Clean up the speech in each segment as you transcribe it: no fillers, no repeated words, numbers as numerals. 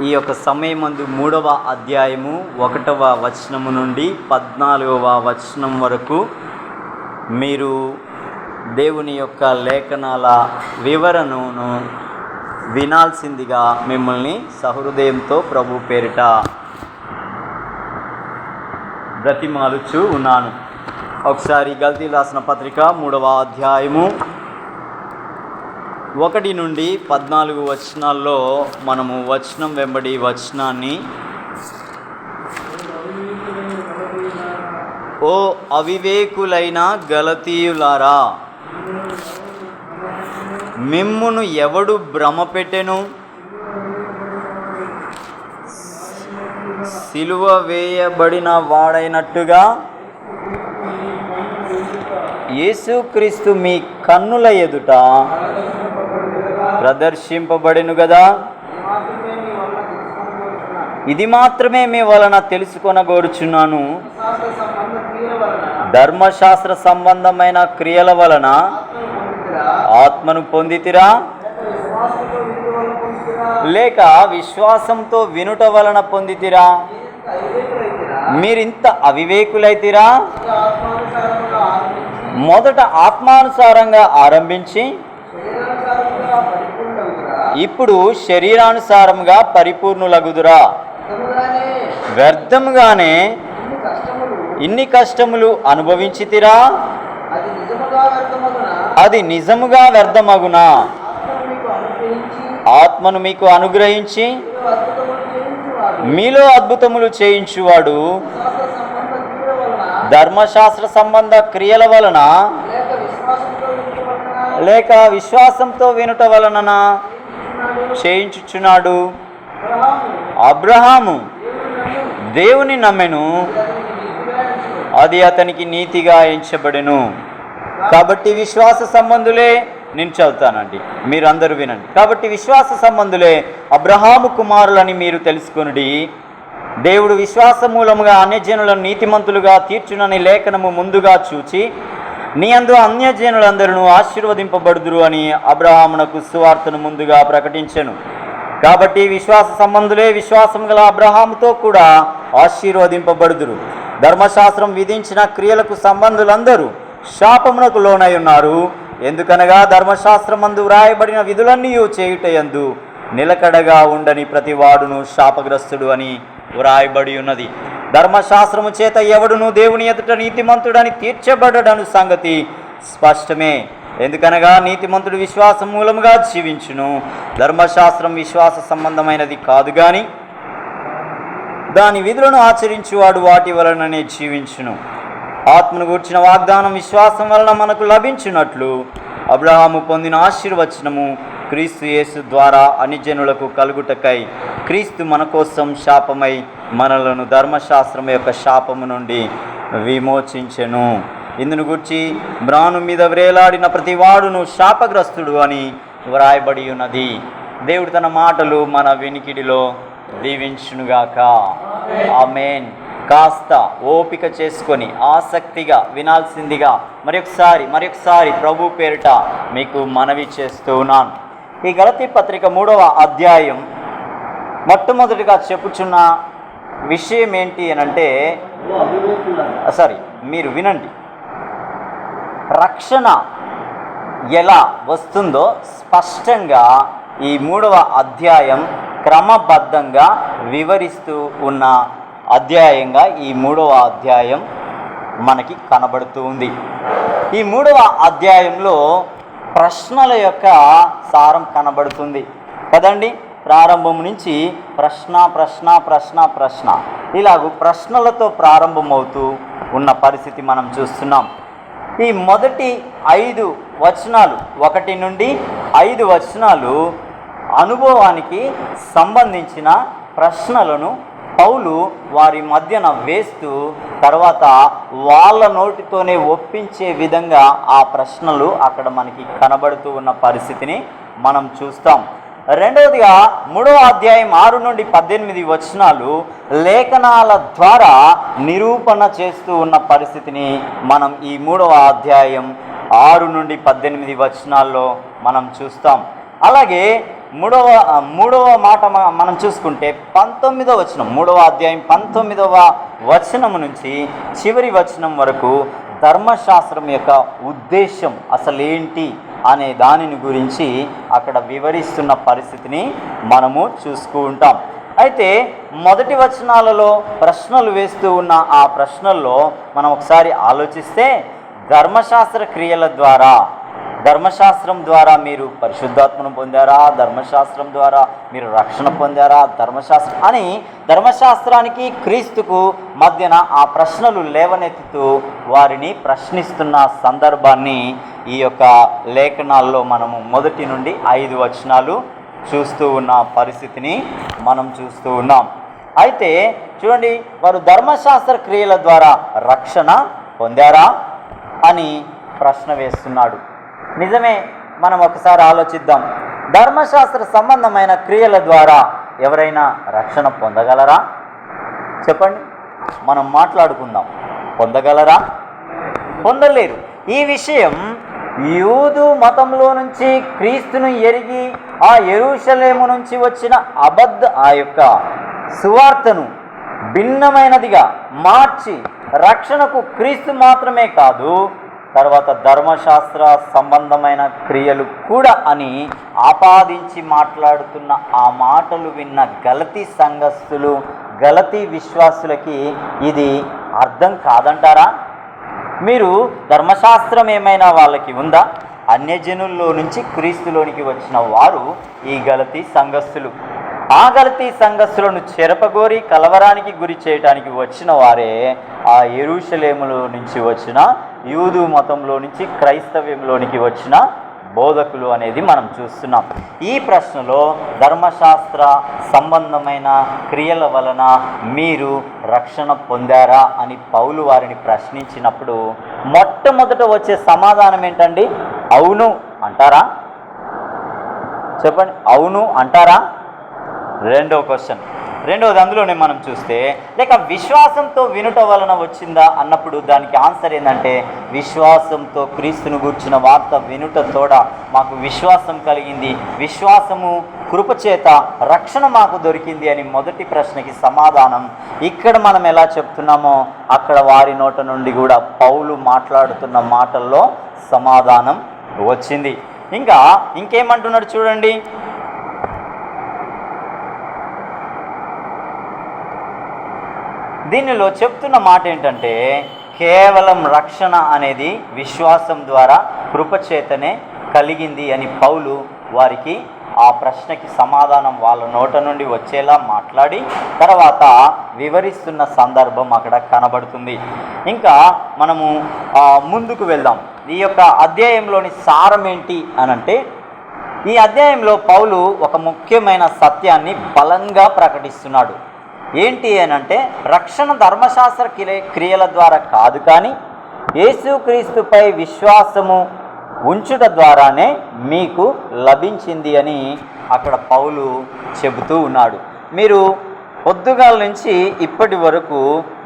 ఈ యొక్క సమయమందు 3వ అధ్యాయము 1వ వచనము నుండి 14వ వచనం వరకు మీరు దేవుని యొక్క లేఖనాల వివరణను వినాల్సిందిగా మిమ్మల్ని సహృదయంతో ప్రభు పేరిట బ్రతిమాలుచు ఉన్నాను. ఒకసారి గల్తీలు రాసిన పత్రిక 3వ అధ్యాయము 1 నుండి 14 వచనాల్లో మనము వచనం వెంబడి వచనాన్ని ఓ అవివేకులైన గలతీయులారా, మిమ్మును ఎవడు భ్రమపెట్టెను? సిలువ వేయబడిన వాడైనట్టుగా యేసుక్రీస్తు మీ కన్నుల ఎదుట ప్రదర్శింపబడెను గదా. ఇది మాత్రమే మీ వలన తెలుసుకొనగోరుచున్నాను, ధర్మశాస్త్ర సంబంధమైన క్రియల వలన ఆత్మను పొందితిరా, లేక విశ్వాసంతో వినుట వలన పొందితిరా? మీరింత అవివేకులైతిరా. మొదట ఆత్మానుసారంగా ఆరంభించి ఇప్పుడు శరీరానుసారంగా పరిపూర్ణులగుదురా? వ్యర్థముగానే ఇన్ని కష్టములు అనుభవించితిరా? అది నిజముగా వ్యర్థమగునా? ఆత్మను మీకు అనుగ్రహించి మీలో అద్భుతములు చేయించువాడు ధర్మశాస్త్ర సంబంధ క్రియల వలన లేక విశ్వాసంతో వినుట వలన చేయించుచున్నాడు. అబ్రహాము దేవుని నమ్మెను, అది అతనికి నీతిగా ఎంచబడెను. కాబట్టి విశ్వాస సంబంధులే, నేను చదువుతానండి, మీరు అందరూ వినండి. కాబట్టి విశ్వాస సంబంధులే అబ్రహాము కుమారులని మీరు తెలుసుకొనుడి. దేవుడు విశ్వాస మూలముగా అన్యజనులను నీతిమంతులుగా తీర్చునని లేఖనము ముందుగా చూచి, నీ అందు అన్యజనులందరూ ఆశీర్వదింపబడుదురు అని అబ్రహామునకు సువార్తను ముందుగా ప్రకటించెను. కాబట్టి విశ్వాస సంబంధులే విశ్వాసం గల అబ్రహాముతో కూడా ఆశీర్వదింపబడుదురు. ధర్మశాస్త్రం విధించిన క్రియలకు సంబంధులందరూ శాపమునకు లోనై ఉన్నారు. ఎందుకనగా ధర్మశాస్త్రమందు వ్రాయబడిన విధులన్నీ చేయుటయందు నిలకడగా ఉండని ప్రతివాడును శాపగ్రస్తుడు అని వ్రాయబడి ఉన్నది. ధర్మశాస్త్రము చేత ఎవడును దేవుని ఎదుట నీతిమంతుడని తీర్చబడడను సంగతి స్పష్టమే. ఎందుకనగా నీతిమంతుడు విశ్వాసం మూలముగా జీవించును. ధర్మశాస్త్రం విశ్వాస సంబంధమైనది కాదు గాని దాని విధులను ఆచరించువాడు వాటి వలననే జీవించును. ఆత్మను గూర్చిన వాగ్దానం విశ్వాసం వలన మనకు లభించినట్లు అబ్రహాము పొందిన ఆశీర్వచనము క్రీస్తు యేసు ద్వారా అన్యజనులకు కలుగుటకై క్రీస్తు మన కోసం శాపమై మనలను ధర్మశాస్త్రం యొక్క శాపము నుండి విమోచించెను. ఇందును గూర్చి మ్రాను మీద వ్రేలాడిన ప్రతివాడును శాపగ్రస్తుడు అని వ్రాయబడి ఉన్నది. దేవుడు తన మాటలు మన వినికిడిలో దీవించునుగాక. ఆమేన్. కాస్త ఓపిక చేసుకొని ఆసక్తిగా వినాల్సిందిగా మరొకసారి ప్రభు పేరిట మీకు మనవి చేస్తూ ఉన్నాను. ఈ గలతీ పత్రిక 3వ అధ్యాయం మొట్టమొదటిగా చెప్పుచున్న విషయం ఏంటి అనంటే, మీరు వినండి, రక్షణ ఎలా వస్తుందో స్పష్టంగా ఈ 3వ అధ్యాయం క్రమబద్ధంగా వివరిస్తూ ఉన్న అధ్యాయంగా ఈ 3వ అధ్యాయం మనకి కనబడుతూ ఉంది. ఈ 3వ అధ్యాయంలో ప్రశ్నల యొక్క సారం కనబడుతుంది కదండి. ప్రారంభం నుంచి ప్రశ్న ఇలాగూ ప్రశ్నలతో ప్రారంభమవుతూ ఉన్న పరిస్థితి మనం చూస్తున్నాం. ఈ మొదటి 5 వచనాలు 1 నుండి 5 వచనాలు అనుభవానికి సంబంధించిన ప్రశ్నలను పౌలు వారి మధ్యన వేస్తూ తర్వాత వాళ్ళ నోటితోనే ఒప్పించే విధంగా ఆ ప్రశ్నలు అక్కడ మనకి కనబడుతూ ఉన్న పరిస్థితిని మనం చూస్తాం. రెండవదిగా 3వ అధ్యాయం 6 నుండి 18 వచనాలు లేఖనాల ద్వారా నిరూపణ చేస్తూ ఉన్న పరిస్థితిని మనం ఈ 3వ అధ్యాయం 6 నుండి 18 వచనాల్లో మనం చూస్తాం. అలాగే మూడవ మాట మనం చూసుకుంటే 19వ వచనం, 3వ అధ్యాయం 19వ వచనం నుంచి చివరి వచనం వరకు ధర్మశాస్త్రం యొక్క ఉద్దేశం అసలేంటి అనే దానిని గురించి అక్కడ వివరిస్తున్న పరిస్థితిని మనము చూస్తూ ఉంటాం. అయితే మొదటి వచనాలలో ప్రశ్నలు వేస్తూ ఉన్న ఆ ప్రశ్నల్లో మనం ఒకసారి ఆలోచిస్తే, ధర్మశాస్త్ర క్రియల ద్వారా, ధర్మశాస్త్రం ద్వారా మీరు పరిశుద్ధాత్మను పొందారా, ధర్మశాస్త్రం ద్వారా మీరు రక్షణ పొందారా, ధర్మశాస్త్రానికి క్రీస్తుకు మధ్యన ఆ ప్రశ్నలు లేవనెత్తుతూ వారిని ప్రశ్నిస్తున్న సందర్భాన్ని ఈ యొక్క లేఖనాల్లో మనము 1 నుండి 5 వచనాలు చూస్తూ ఉన్న పరిస్థితిని మనం చూస్తూ ఉన్నాం. అయితే చూడండి, వారు ధర్మశాస్త్ర క్రియల ద్వారా రక్షణ పొందారా అని ప్రశ్న వేస్తున్నాడు. నిజమే, మనం ఒకసారి ఆలోచిద్దాం. ధర్మశాస్త్ర సంబంధమైన క్రియల ద్వారా ఎవరైనా రక్షణ పొందగలరా? చెప్పండి, మనం మాట్లాడుకుందాం. పొందగలరా? పొందలేరు. ఈ విషయం యూదు మతంలో నుంచి క్రీస్తును ఎరిగి ఆ యెరూషలేము నుంచి వచ్చిన ఆ యొక్క సువార్తను భిన్నమైనదిగా మార్చి రక్షణకు క్రీస్తు మాత్రమే కాదు, తర్వాత ధర్మశాస్త్ర సంబంధమైన క్రియలు కూడా అని ఆపాదించి మాట్లాడుతున్న ఆ మాటలు విన్న గలతీ సంఘస్థులు, గలతీ విశ్వాసులకి ఇది అర్థం కాదంటారా? మీరు ధర్మశాస్త్రం ఏమైనా వాళ్ళకి ఉందా? అన్యజనుల్లో నుంచి క్రీస్తులోనికి వచ్చిన వారు ఈ గలతీ సంఘస్థులు. ఆ గలతీ సంఘస్థులను చెరపగోరి కలవరానికి గురి చేయడానికి వచ్చిన వారే ఆ యెరూషలేములో నుంచి వచ్చిన యూదు మతంలో నుంచి క్రైస్తవ్యంలోనికి వచ్చిన బోధకులు అనేది మనం చూస్తున్నాం. ఈ ప్రశ్నలో ధర్మశాస్త్ర సంబంధమైన క్రియల వలన మీరు రక్షణ పొందారా అని పౌలు వారిని ప్రశ్నించినప్పుడు మొట్టమొదట వచ్చే సమాధానం ఏంటండి? అవును అంటారా? చెప్పండి, అవును అంటారా? రెండవది అందులోనే మనం చూస్తే, లేక విశ్వాసంతో వినుట వలన వచ్చిందా అన్నప్పుడు దానికి ఆన్సర్ ఏంటంటే, విశ్వాసంతో క్రీస్తును గూర్చిన వార్త వినుట తోడ మాకు విశ్వాసం కలిగింది, విశ్వాసము కృపచేత రక్షణ మాకు దొరికింది అని మొదటి ప్రశ్నకి సమాధానం ఇక్కడ మనం ఎలా చెప్తున్నామో అక్కడ వారి నోట నుండి కూడా పౌలు మాట్లాడుతున్న మాటల్లో సమాధానం వచ్చింది. ఇంకేమంటున్నాడు చూడండి, దీనిలో చెప్తున్న మాట ఏంటంటే, కేవలం రక్షణ అనేది విశ్వాసం ద్వారా కృపచేతనే కలిగింది అని పౌలు వారికి ఆ ప్రశ్నకి సమాధానం వాళ్ళ నోట నుండి వచ్చేలా మాట్లాడి తర్వాత వివరిస్తున్న సందర్భం అక్కడ కనబడుతుంది. ఇంకా మనము ముందుకు వెళ్దాం. ఈ యొక్క అధ్యాయంలోని సారం ఏంటి అనంటే, ఈ అధ్యాయంలో పౌలు ఒక ముఖ్యమైన సత్యాన్ని బలంగా ప్రకటిస్తున్నాడు. ఏంటి అనంటే, రక్షణ ధర్మశాస్త్ర క్రియల ద్వారా కాదు, కానీ యేసుక్రీస్తుపై విశ్వాసము ఉంచుట ద్వారానే మీకు లభించింది అని అక్కడ పౌలు చెబుతూ ఉన్నాడు. మీరు పొద్దుగాల నుంచి ఇప్పటి వరకు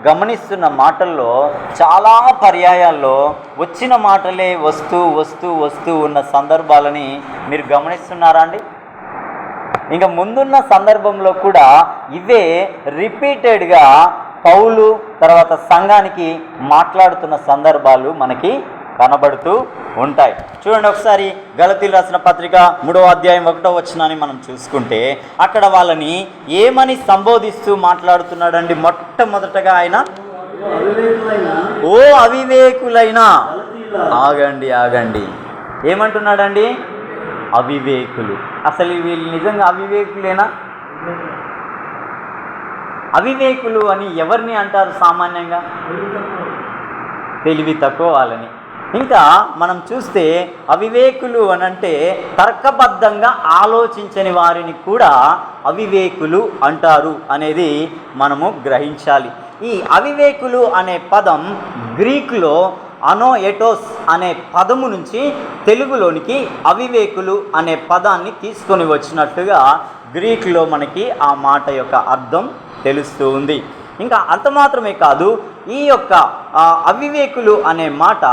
గమనిస్తున్న మాటల్లో చాలా పర్యాయాల్లో వచ్చిన మాటలే వస్తూ ఉన్న సందర్భాలని మీరు గమనిస్తున్నారా అండి? ఇంకా ముందున్న సందర్భంలో కూడా ఇవే రిపీటెడ్గా పౌలు తర్వాత సంఘానికి మాట్లాడుతున్న సందర్భాలు మనకి కనబడుతూ ఉంటాయి. చూడండి, ఒకసారి గలతీలు రాసిన పత్రిక 3వ అధ్యాయం 1వ వచనాన్ని మనం చూసుకుంటే అక్కడ వాళ్ళని ఏమని సంబోధిస్తూ మాట్లాడుతున్నాడండి? మొట్టమొదటగా ఆయన ఓ అవివేకులైన, ఆగండి ఏమంటున్నాడండి? అవివేకులు. అసలు వీళ్ళు నిజంగా అవివేకులేనా? అవివేకులు అని ఎవరిని అంటారు సామాన్యంగా? తెలివి తక్కువ వాళ్ళని. ఇంకా మనం చూస్తే అవివేకులు అనంటే తర్కబద్ధంగా ఆలోచించని వారిని కూడా అవివేకులు అంటారు అనేది మనము గ్రహించాలి. ఈ అవివేకులు అనే పదం గ్రీకులో అనోఎటోస్ అనే పదము నుంచి తెలుగులోనికి అవివేకులు అనే పదాన్ని తీసుకొని వచ్చినట్టుగా గ్రీకులో మనకి ఆ మాట యొక్క అర్థం తెలుస్తూ ఉంది. ఇంకా అంత మాత్రమే కాదు, ఈ యొక్క అవివేకులు అనే మాట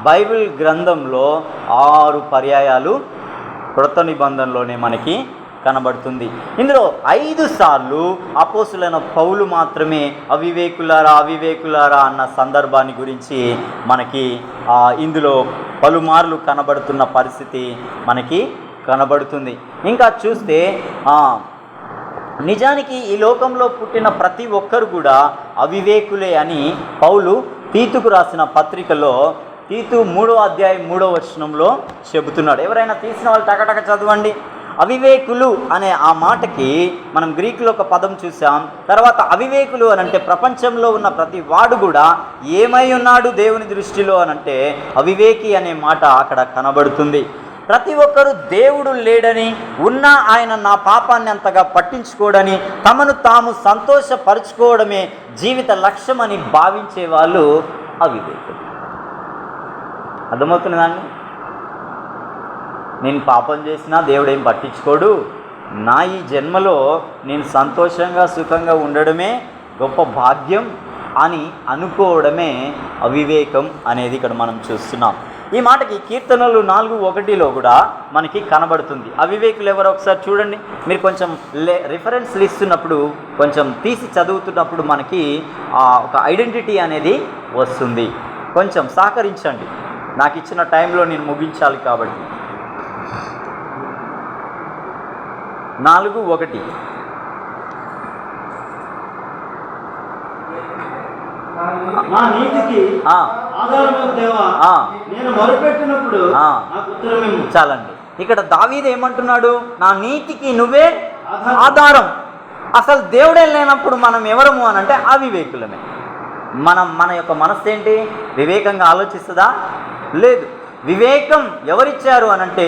బైబిల్ గ్రంథంలో 6 పర్యాయాలు క్రొత్త నిబంధనలోనే మనకి కనబడుతుంది. ఇందులో 5 సార్లు అపోస్తులైన పౌలు మాత్రమే అవివేకులారా అవివేకులారా అన్న సందర్భాన్ని గురించి మనకి ఇందులో పలుమార్లు కనబడుతున్న పరిస్థితి మనకి కనబడుతుంది. ఇంకా చూస్తే నిజానికి ఈ లోకంలో పుట్టిన ప్రతి ఒక్కరు కూడా అవివేకులే అని పౌలు తీతుకు రాసిన పత్రికలో తీతు 3వ అధ్యాయం 3వ వచనంలో చెబుతున్నాడు. ఎవరైనా తీసిన వాళ్ళు టకటక చదవండి. అవివేకులు అనే ఆ మాటకి మనం గ్రీకులో ఒక పదం చూసాం. తర్వాత అవివేకులు అని అంటే ప్రపంచంలో ఉన్న ప్రతి వాడు కూడా ఏమై ఉన్నాడు దేవుని దృష్టిలో అనంటే అవివేకి అనే మాట అక్కడ కనబడుతుంది. ప్రతి ఒక్కరూ దేవుడు లేడని, ఉన్నా ఆయన నా పాపాన్ని అంతగా పట్టించుకోడని, తమను తాము సంతోషపరుచుకోవడమే జీవిత లక్ష్యమని భావించే వాళ్ళు అవివేకులు. అర్థమవుతున్నదాన్ని? నేను పాపం చేసినా దేవుడు ఏం పట్టించుకోడు, నా ఈ జన్మలో నేను సంతోషంగా సుఖంగా ఉండడమే గొప్ప భాగ్యం అని అనుకోవడమే అవివేకం అనేది ఇక్కడ మనం చూస్తున్నాం. ఈ మాటకి కీర్తనలు 4:1 కూడా మనకి కనబడుతుంది. అవివేకులు ఎవరో ఒకసారి చూడండి. మీరు కొంచెం రిఫరెన్స్లు ఇస్తున్నప్పుడు కొంచెం తీసి చదువుతున్నప్పుడు మనకి ఒక ఐడెంటిటీ అనేది వస్తుంది. కొంచెం సహకరించండి, నాకు ఇచ్చిన టైంలో నేను ముగించాలి కాబట్టి. 4:1 నా నీతికి ఆధారమగు దేవా, నేను మొరపెట్టినప్పుడు నాకు ఉత్తరమేము. చాలండి. ఇక్కడ దావీదు ఏమంటున్నాడు? నా నీతికి నువ్వే ఆధారం. అసలు దేవుడే లేనప్పుడు మనం ఎవరము అని అంటే అవివేకులమే. మన యొక్క మనస్సు ఏంటి? వివేకంగా ఆలోచిస్తుందా? లేదు. వివేకం ఎవరిచ్చారు అనంటే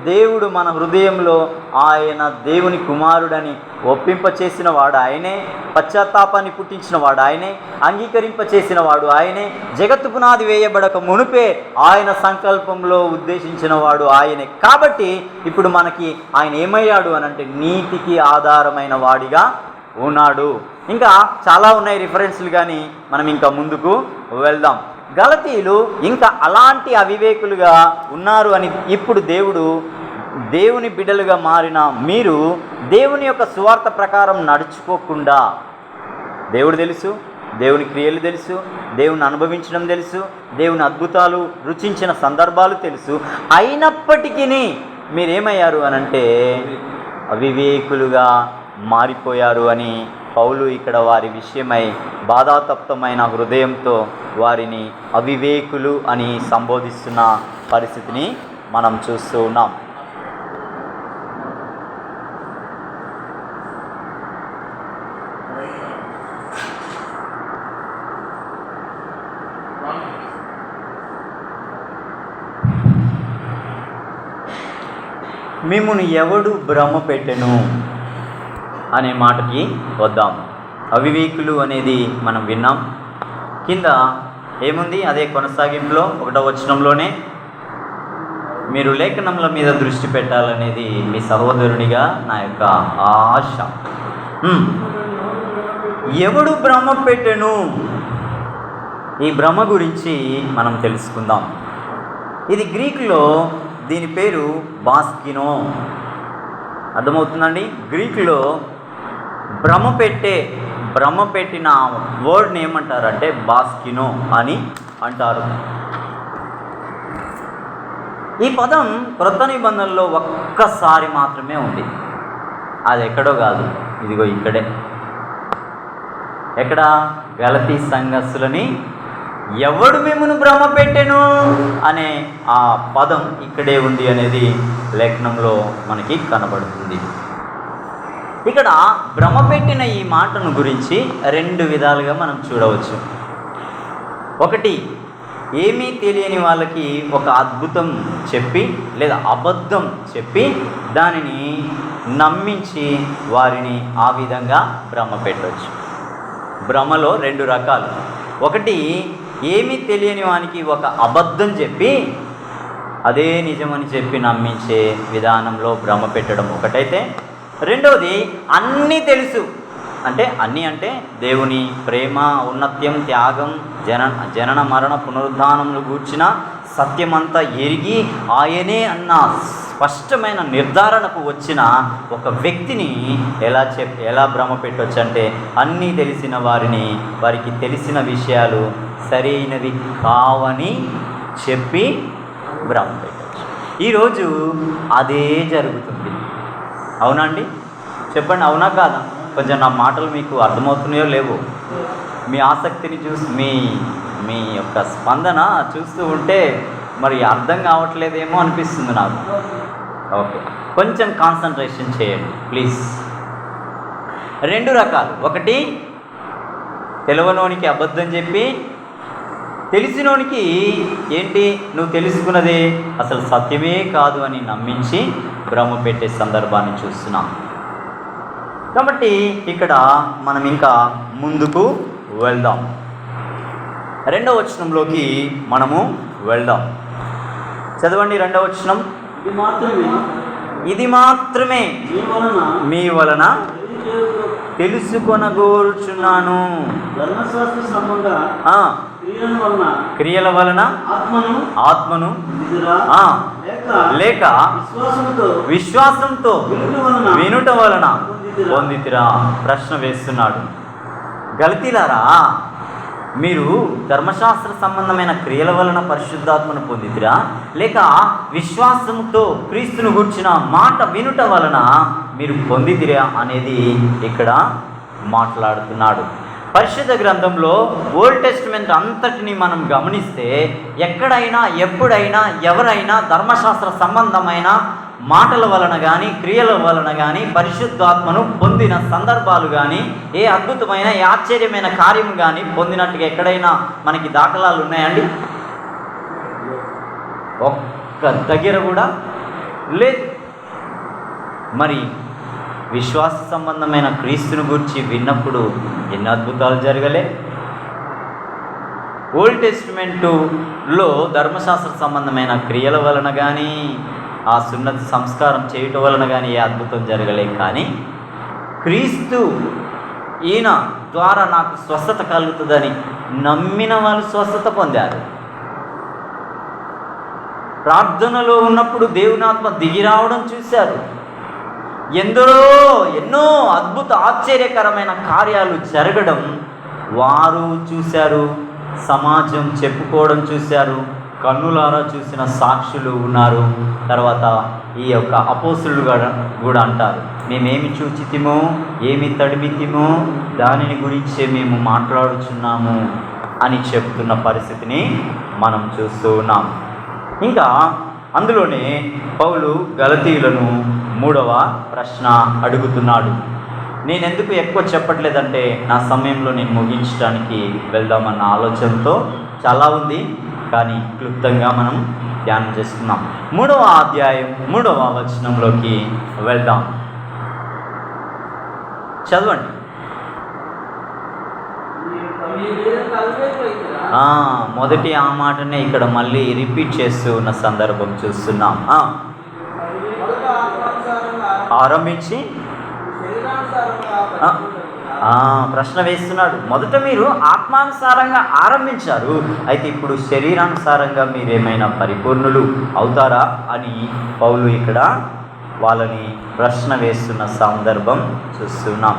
దేవుడు మన హృదయంలో ఆయన దేవుని కుమారుడని ఒప్పింపచేసిన వాడు ఆయనే, పశ్చాత్తాపాన్ని పుట్టించిన వాడు ఆయనే, అంగీకరింపచేసిన వాడు ఆయనే, జగత్తు పునాది వేయబడక మునుపే ఆయన సంకల్పంలో ఉద్దేశించిన వాడు ఆయనే. కాబట్టి ఇప్పుడు మనకి ఆయన ఏమయ్యాడు అనంటే నీతికి ఆధారమైన వాడిగా ఉన్నాడు. ఇంకా చాలా ఉన్నాయి రిఫరెన్స్లు, కానీ మనం ఇంకా ముందుకు వెళ్దాం. గలతీయులు ఇంకా అలాంటి అవివేకులుగా ఉన్నారు అని ఇప్పుడు దేవుని బిడ్డలుగా మారిన మీరు దేవుని యొక్క సువార్త ప్రకారం నడుచుకోకుండా, దేవుడు తెలుసు, దేవుని క్రియలు తెలుసు, దేవుని అనుభవించడం తెలుసు, దేవుని అద్భుతాలు రుచించిన సందర్భాలు తెలుసు, అయినప్పటికీ మీరేమయ్యారు అనంటే అవివేకులుగా మారిపోయారు అని పౌలు ఇక్కడ వారి విషయమై బాధాతప్తమైన హృదయంతో వారిని అవివేకులు అని సంబోధిస్తున్న పరిస్థితిని మనం చూస్తూ ఉన్నాం. మిమ్మును ఎవడు భ్రమ పెట్టెను అనే మాటకి వద్దాం. అవివేకులు అనేది మనం విన్నాం. కింద ఏముంది? అదే కొనసాగింపులో 1వ వచనంలోనే మీరు లేఖనముల మీద దృష్టి పెట్టాలనేది మీ సహోదరునిగా నా యొక్క ఆశ. ఎవడు భ్రమ పెట్టెను? ఈ భ్రమ గురించి మనం తెలుసుకుందాం. ఇది గ్రీకులో దీని పేరు బాస్కినో. అర్థమవుతుందండి? గ్రీకులో భ్రమ పెట్టిన వర్డ్ని ఏమంటారంటే బాస్కినో అని అంటారు. ఈ పదం క్రొత్త నిబంధనలో ఒక్కసారి మాత్రమే ఉంది. అది ఎక్కడో కాదు, ఇదిగో ఇక్కడే. ఎక్కడ? గలతీ సంఘస్థులని ఎవడు మిమ్మును భ్రమ పెట్టెను అనే ఆ పదం ఇక్కడే ఉంది అనేది లేఖనంలో మనకి కనబడుతుంది. ఇక్కడ భ్రమ పెట్టిన ఈ మాటను గురించి 2 విధాలుగా మనం చూడవచ్చు. ఒకటి, ఏమీ తెలియని వాళ్ళకి ఒక అద్భుతం చెప్పి లేదా అబద్ధం చెప్పి దానిని నమ్మించి వారిని ఆ విధంగా భ్రమ పెట్టవచ్చు. భ్రమలో 2 రకాలు. ఒకటి, ఏమీ తెలియని వానికి ఒక అబద్ధం చెప్పి అదే నిజమని చెప్పి నమ్మించే విధానంలో భ్రమ పెట్టడం ఒకటైతే, రెండవది అన్నీ తెలుసు అంటే అన్నీ అంటే దేవుని ప్రేమ, ఉన్నత్యం, త్యాగం, జనన మరణ పునరుద్ధానములు గూర్చిన సత్యమంతా ఎరిగి ఆయనే అన్న స్పష్టమైన నిర్ధారణకు వచ్చిన ఒక వ్యక్తిని ఎలా భ్రమ పెట్టవచ్చు అంటే, అన్నీ తెలిసిన వారిని వారికి తెలిసిన విషయాలు సరైనవి కావని చెప్పి భ్రమ పెట్టవచ్చు. ఈరోజు అదే జరుగుతుంది. అవునండి, చెప్పండి, అవునా కాదా? కొంచెం నా మాటలు మీకు అర్థమవుతున్నాయో లేవో? మీ ఆసక్తిని చూసి మీ యొక్క స్పందన చూస్తూ ఉంటే మరి అర్థం కావట్లేదేమో అనిపిస్తుంది నాకు. ఓకే, కొంచెం కాన్సన్ట్రేషన్ చేయండి ప్లీజ్. 2 రకాలు. ఒకటి, తెలియనోనికి అబద్ధం చెప్పి తెలిసినోనికి ఏంటి నువ్వు తెలుసుకున్నదే అసలు సత్యమే కాదు అని నమ్మించి భ్రమ పెట్టే సందర్భాన్ని చూస్తున్నాం. కాబట్టి ఇక్కడ మనం ఇంకా ముందుకు వెళ్దాం. 2వ వచనంలోకి మనము వెళ్దాం. చదవండి 2వ వచనం. ఇది మాత్రమే మీ వలన తెలుసుకొనగోరుచున్నాను. ధర్మశాస్త్ర సంబంధ క్రియల వలన ఆత్మను లేక విశ్వాసంతో వినుట వలన పొందితిరా. ప్రశ్న వేస్తున్నాడు. గలతీలారా, మీరు ధర్మశాస్త్ర సంబంధమైన క్రియల వలన పరిశుద్ధాత్మను పొందితిరా, లేక విశ్వాసంతో క్రీస్తును గూర్చిన మాట వినుట వలన మీరు పొందితిరా అనేది ఇక్కడ మాట్లాడుతున్నాడు. పరిశుద్ధ గ్రంథంలో ఓల్డ్ టెస్టిమెంట్ అంతటిని మనం గమనిస్తే ఎక్కడైనా ఎప్పుడైనా ఎవరైనా ధర్మశాస్త్ర సంబంధమైన మాటల వలన కానీ క్రియల వలన కానీ పరిశుద్ధాత్మను పొందిన సందర్భాలు కానీ, ఏ అద్భుతమైన ఏ ఆశ్చర్యమైన కార్యం కానీ పొందినట్టుగా ఎక్కడైనా మనకి దాఖలాలు ఉన్నాయండి? ఒక్క దగ్గర కూడా లేదు. మరి విశ్వాస సంబంధమైన క్రీస్తుని గురించి విన్నప్పుడు ఎన్ని అద్భుతాలు జరగలే? ఓల్డ్ టెస్టిమెంటులో ధర్మశాస్త్ర సంబంధమైన క్రియల వలన కానీ ఆ సున్నతి సంస్కారం చేయటం వలన కానీ ఏ అద్భుతం జరగలే. కానీ క్రీస్తు ఈయన ద్వారా నాకు స్వస్థత కలుగుతుందని నమ్మిన వాళ్ళు స్వస్థత పొందారు. ప్రార్థనలో ఉన్నప్పుడు దేవుని ఆత్మ దిగి రావడం చూశారు. ఎన్నో అద్భుత ఆశ్చర్యకరమైన కార్యాలు జరగడం వారు చూశారు. సమాజం చెప్పుకోవడం చూశారు. కన్నులారా చూసిన సాక్షులు ఉన్నారు. తర్వాత ఈ యొక్క అపోస్తులు కూడా అంటారు, మేమేమి చూచితిమో ఏమి తడిమితిమో దానిని గురించే మేము మాట్లాడుచున్నాము అని చెప్తున్న పరిస్థితిని మనం చూస్తూ ఉన్నాం. ఇంకా అందులోనే పౌలు గలతీయులను 3వ ప్రశ్న అడుగుతున్నాడు. నేను ఎందుకు ఎక్కువ చెప్పట్లేదంటే నా సమయంలో నేను ముగించడానికి వెళ్దామన్న ఆలోచనతో చాలా ఉంది, కానీ క్లుప్తంగా మనం ధ్యానం చేసుకున్నాం. 3వ అధ్యాయం 3వ వచనంలోకి వెళ్దాం. చదవండి. మొదటి ఆ మాటనే ఇక్కడ మళ్ళీ రిపీట్ చేస్తూ ఉన్న సందర్భం చూస్తున్నాం. ఆరంభించి ప్రశ్న వేస్తున్నాడు. మొదట మీరు ఆత్మానుసారంగా ఆరంభించారు, అయితే ఇప్పుడు శరీరానుసారంగా మీరేమైనా పరిపూర్ణులు అవుతారా అని పౌలు ఇక్కడ వాళ్ళని ప్రశ్న వేస్తున్న సందర్భం చూస్తున్నాం.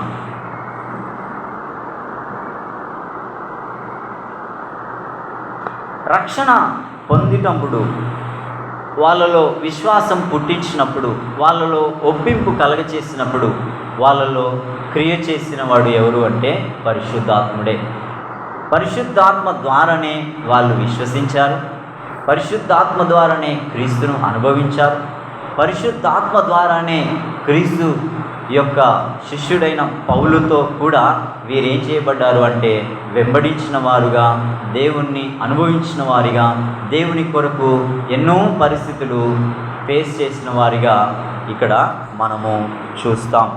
రక్షణ పొందినప్పుడు, వాళ్ళలో విశ్వాసం పుట్టించినప్పుడు, వాళ్ళలో ఒప్పింపు కలగచేసినప్పుడు వాళ్ళలో క్రియ చేసిన వాడు ఎవరు అంటే పరిశుద్ధాత్ముడే. పరిశుద్ధాత్మ ద్వారానే వాళ్ళు విశ్వసించారు. పరిశుద్ధాత్మ ద్వారానే క్రీస్తును అనుభవించారు. పరిశుద్ధాత్మ ద్వారానే క్రీస్తు యొక్క శిష్యుడైన పౌలుతో కూడా వీరేం చేయబడ్డారు అంటే వెంబడించిన వారుగా, దేవుణ్ణి అనుభవించిన వారిగా, దేవుని కొరకు ఎన్నో పరిస్థితులు ఫేస్ చేసిన వారిగా ఇక్కడ మనము చూస్తాం.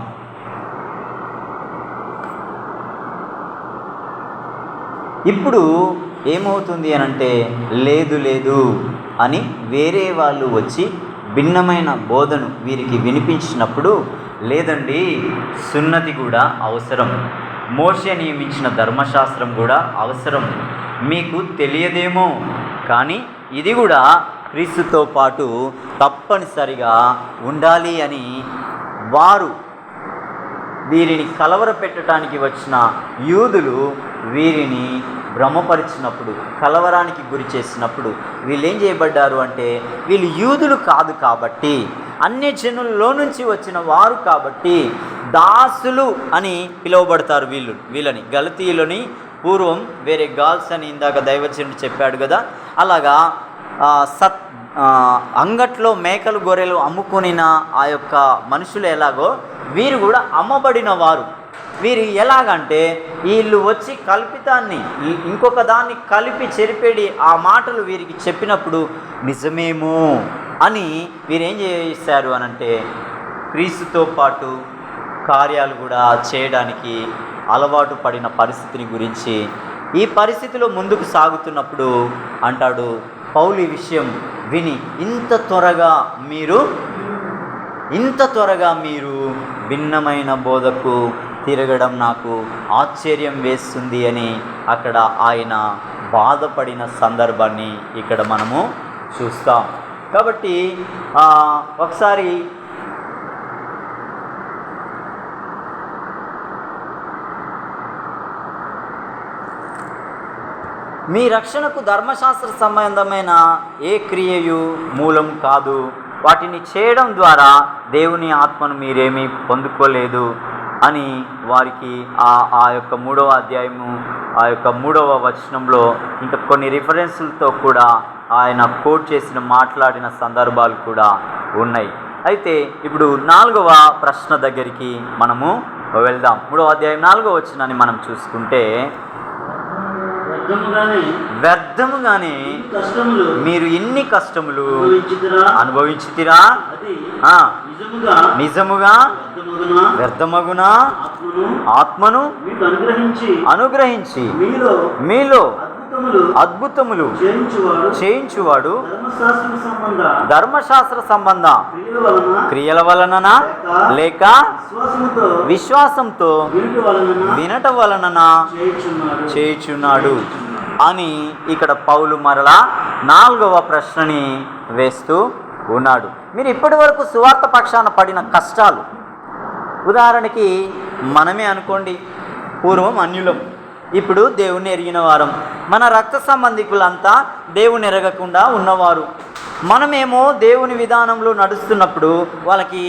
ఇప్పుడు ఏమవుతుంది అనంటే లేదు అని వేరే వాళ్ళు వచ్చి భిన్నమైన బోధను వీరికి వినిపించినప్పుడు, లేదండి సున్నతి కూడా అవసరం, మోషే నియమించిన ధర్మశాస్త్రం కూడా అవసరం, మీకు తెలియదేమో కానీ ఇది కూడా క్రీస్తుతో పాటు తప్పనిసరిగా ఉండాలి అని వారు వీరిని కలవరపెట్టడానికి వచ్చిన యూదులు వీరిని భ్రమపరిచినప్పుడు, కలవరానికి గురి చేసినప్పుడు వీళ్ళు ఏం చేయబడ్డారు అంటే, వీళ్ళు యూదులు కాదు కాబట్టి, అన్యజనుల్లో నుంచి వచ్చిన వారు కాబట్టి దాసులు అని పిలువబడతారు. వీళ్ళని గలతీయులని పూర్వం వేరే గాల్స్ అని ఇందాక దైవజనుడు చెప్పాడు కదా, అలాగా అంగట్లో మేకలు గొర్రెలు అమ్ముకొనిన ఆ యొక్క మనుషులు ఎలాగో వీరు కూడా అమ్మబడిన వారు. వీరు ఎలాగంటే వీళ్ళు వచ్చి కల్పితాన్ని ఇంకొక దాన్ని కలిపి చెరిపేడి ఆ మాటలు వీరికి చెప్పినప్పుడు నిజమేమో అని వీరేం చేశారు అనంటే క్రీస్తుతో పాటు కార్యాలు కూడా చేయడానికి అలవాటు పడిన పరిస్థితిని గురించి, ఈ పరిస్థితిలో ముందుకు సాగుతున్నప్పుడు అంటాడు పౌలు ఈ విషయం విని, ఇంత త్వరగా మీరు భిన్నమైన బోధకు తిరగడం నాకు ఆశ్చర్యం వేస్తుంది అని అక్కడ ఆయన బాధపడిన సందర్భాన్ని ఇక్కడ మనము చూస్తాం. కాబట్టి ఒకసారి మీ రక్షణకు ధర్మశాస్త్ర సంబంధమైన ఏ క్రియయు మూలం కాదు, వాటిని చేయడం ద్వారా దేవుని ఆత్మను మీరేమీ పొందుకోలేదు అని వారికి ఆ యొక్క 3వ అధ్యాయము ఆ యొక్క 3వ వచనంలో ఇంకా కొన్ని రిఫరెన్సులతో కూడా ఆయన కోట్ చేసిన మాట్లాడిన సందర్భాలు కూడా ఉన్నాయి. అయితే ఇప్పుడు 4వ ప్రశ్న దగ్గరికి మనము వెళ్దాం. 3వ అధ్యాయం 4వ వచనాన్ని మనం చూసుకుంటే, వ్యర్థముగానే మీరు ఎన్ని కష్టములు అనుభవించితిరా, నిజముగా వ్యర్థమగునా ఆత్మను అనుగ్రహించి మీలో అద్భుతములు చేయించువాడు ధర్మశాస్త్ర సంబంధ క్రియల వలన లేక విశ్వాసంతో వినట వలన చేయుచున్నాడు అని ఇక్కడ పౌలు మరలా 4వ ప్రశ్నని వేస్తూ ఉన్నాడు. మీరు ఇప్పటి వరకు సువార్త పక్షాన పడిన కష్టాలు, ఉదాహరణకి మనమే అనుకోండి, పూర్వం అన్యులం, ఇప్పుడు దేవుణ్ణి ఎరిగిన వారం. మన రక్త సంబంధికులంతా దేవుని ఎరగకుండా ఉన్నవారు. మనమేమో దేవుని విధానంలో నడుస్తున్నప్పుడు వాళ్ళకి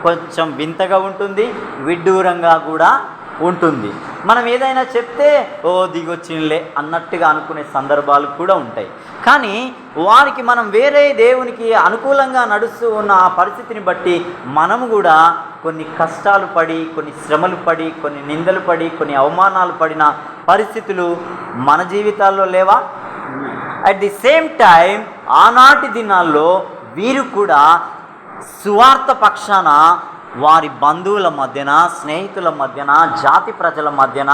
కొంచెం వింతగా ఉంటుంది, విడ్డూరంగా కూడా ఉంటుంది. మనం ఏదైనా చెప్తే ఓ దిగొచ్చినలే అన్నట్టుగా అనుకునే సందర్భాలు కూడా ఉంటాయి. కానీ వారికి మనం వేరే దేవునికి అనుకూలంగా నడుస్తూ ఉన్న ఆ పరిస్థితిని బట్టి మనము కూడా కొన్ని కష్టాలు పడి, కొన్ని శ్రమలు పడి, కొన్ని నిందలు పడి, కొన్ని అవమానాలు పడిన పరిస్థితులు మన జీవితాల్లో లేవా? అట్ ది సేమ్ టైం ఆనాటి దినాల్లో వీరు కూడా సువార్త పక్షాన వారి బంధువుల మధ్యన, స్నేహితుల మధ్యన, జాతి ప్రజల మధ్యన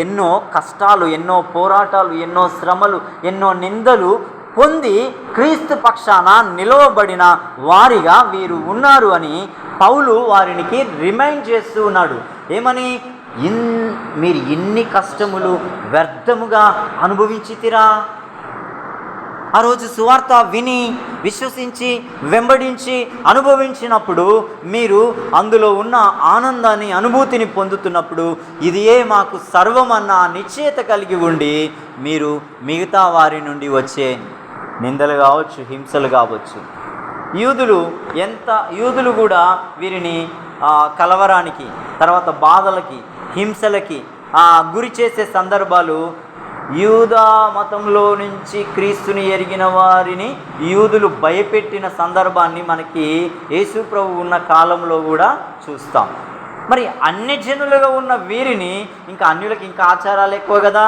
ఎన్నో కష్టాలు, ఎన్నో పోరాటాలు, ఎన్నో శ్రమలు, ఎన్నో నిందలు పొంది క్రీస్తు పక్షాన నిలవబడిన వారిగా వీరు ఉన్నారు అని పౌలు వారికి రిమైండ్ చేస్తూ ఉన్నాడు. ఏమని? మీరు ఇన్ని కష్టములు వ్యర్థముగా అనుభవించితిరా. ఆ రోజు సువార్త విని, విశ్వసించి, వెంబడించి, అనుభవించినప్పుడు మీరు అందులో ఉన్న ఆనందాన్ని, అనుభూతిని పొందుతున్నప్పుడు ఇదియే మాకు సర్వమన్న నిశ్చయత కలిగి ఉండి మీరు మిగతా వారి నుండి వచ్చే నిందలు కావచ్చు, హింసలు కావచ్చు, యూదులు కూడా వీరిని కలవరానికి, తర్వాత బాధలకి, హింసలకి గురి చేసే సందర్భాలు, యూదా మతంలో నుంచి క్రీస్తుని ఎరిగిన వారిని యూదులు భయపెట్టిన సందర్భాన్ని మనకి యేసు ప్రభు ఉన్న కాలంలో కూడా చూస్తాం. మరి అన్యజనులుగా ఉన్న వీరిని ఇంకా అన్యులకి ఇంకా ఆచారాలు ఎక్కువ కదా,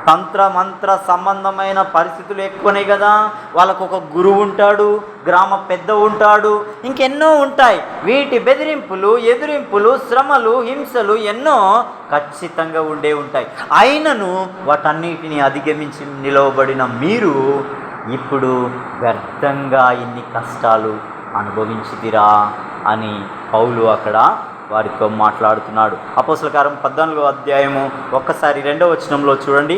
తంత్ర మంత్ర సంబంధమైన పరిస్థితులు ఎక్కువనే కదా. వాళ్ళకు ఒక గురువు ఉంటాడు, గ్రామ పెద్ద ఉంటాడు, ఇంకెన్నో ఉంటాయి. వీటి బెదిరింపులు, ఎదిరింపులు, శ్రమలు, హింసలు ఎన్నో ఖచ్చితంగా ఉంటాయి. అయినను వాటన్నిటిని అధిగమించి నిలవబడిన మీరు ఇప్పుడు వ్యర్థంగా ఇన్ని కష్టాలు అనుభవించితిరా అని పౌలు అక్కడ వారితో మాట్లాడుతున్నాడు. అపోస్తల కార్యం 14వ అధ్యాయము ఒక్కసారి 2వ వచనంలో చూడండి.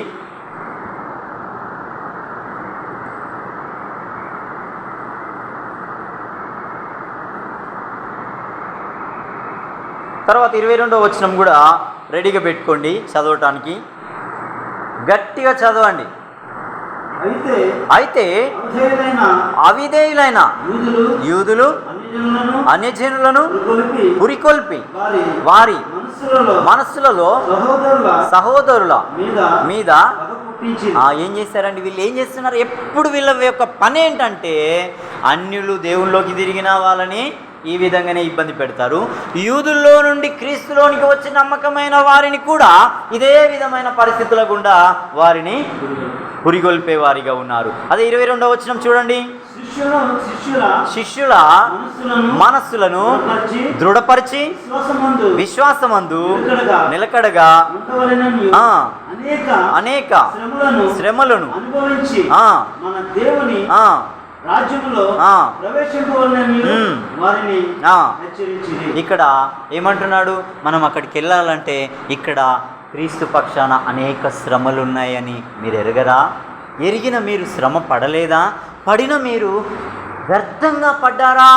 తర్వాత 22వ వచనం కూడా రెడీగా పెట్టుకోండి చదవటానికి. గట్టిగా చదవండి. అయితే అవిధేయులైన యూదులు అన్యజనులను పురికొల్పి వారి మనస్సులలో సహోదరుల మీద ఏం చేశారండి? వీళ్ళు ఏం చేస్తున్నారు? ఎప్పుడు వీళ్ళ యొక్క పని ఏంటంటే అన్యులు దేవుళ్ళలోకి తిరిగిన వాళ్ళని ఈ విధంగానే ఇబ్బంది పెడతారు. యూదుల్లో నుండి క్రీస్తులోనికి వచ్చి నమ్మకమైన వారిని కూడా ఇదే విధమైన పరిస్థితుల గుండా వారిని పురిగొల్పే వారిగా ఉన్నారు. అదే 22వ వచనం చూడండి. శిష్యుల మనస్సులను దృఢపరిచి విశ్వాసమందు నిలకడగా అనేక శ్రమలను ఇక్కడ ఏమంటున్నాడు? మనం అక్కడికి వెళ్ళాలంటే ఇక్కడ క్రీస్తు పక్షాన అనేక శ్రమలు ఉన్నాయని మీరు ఎరగరా? ఎరిగిన మీరు శ్రమ పడలేదా? పడిన మీరు వ్యర్థంగా పడ్డారా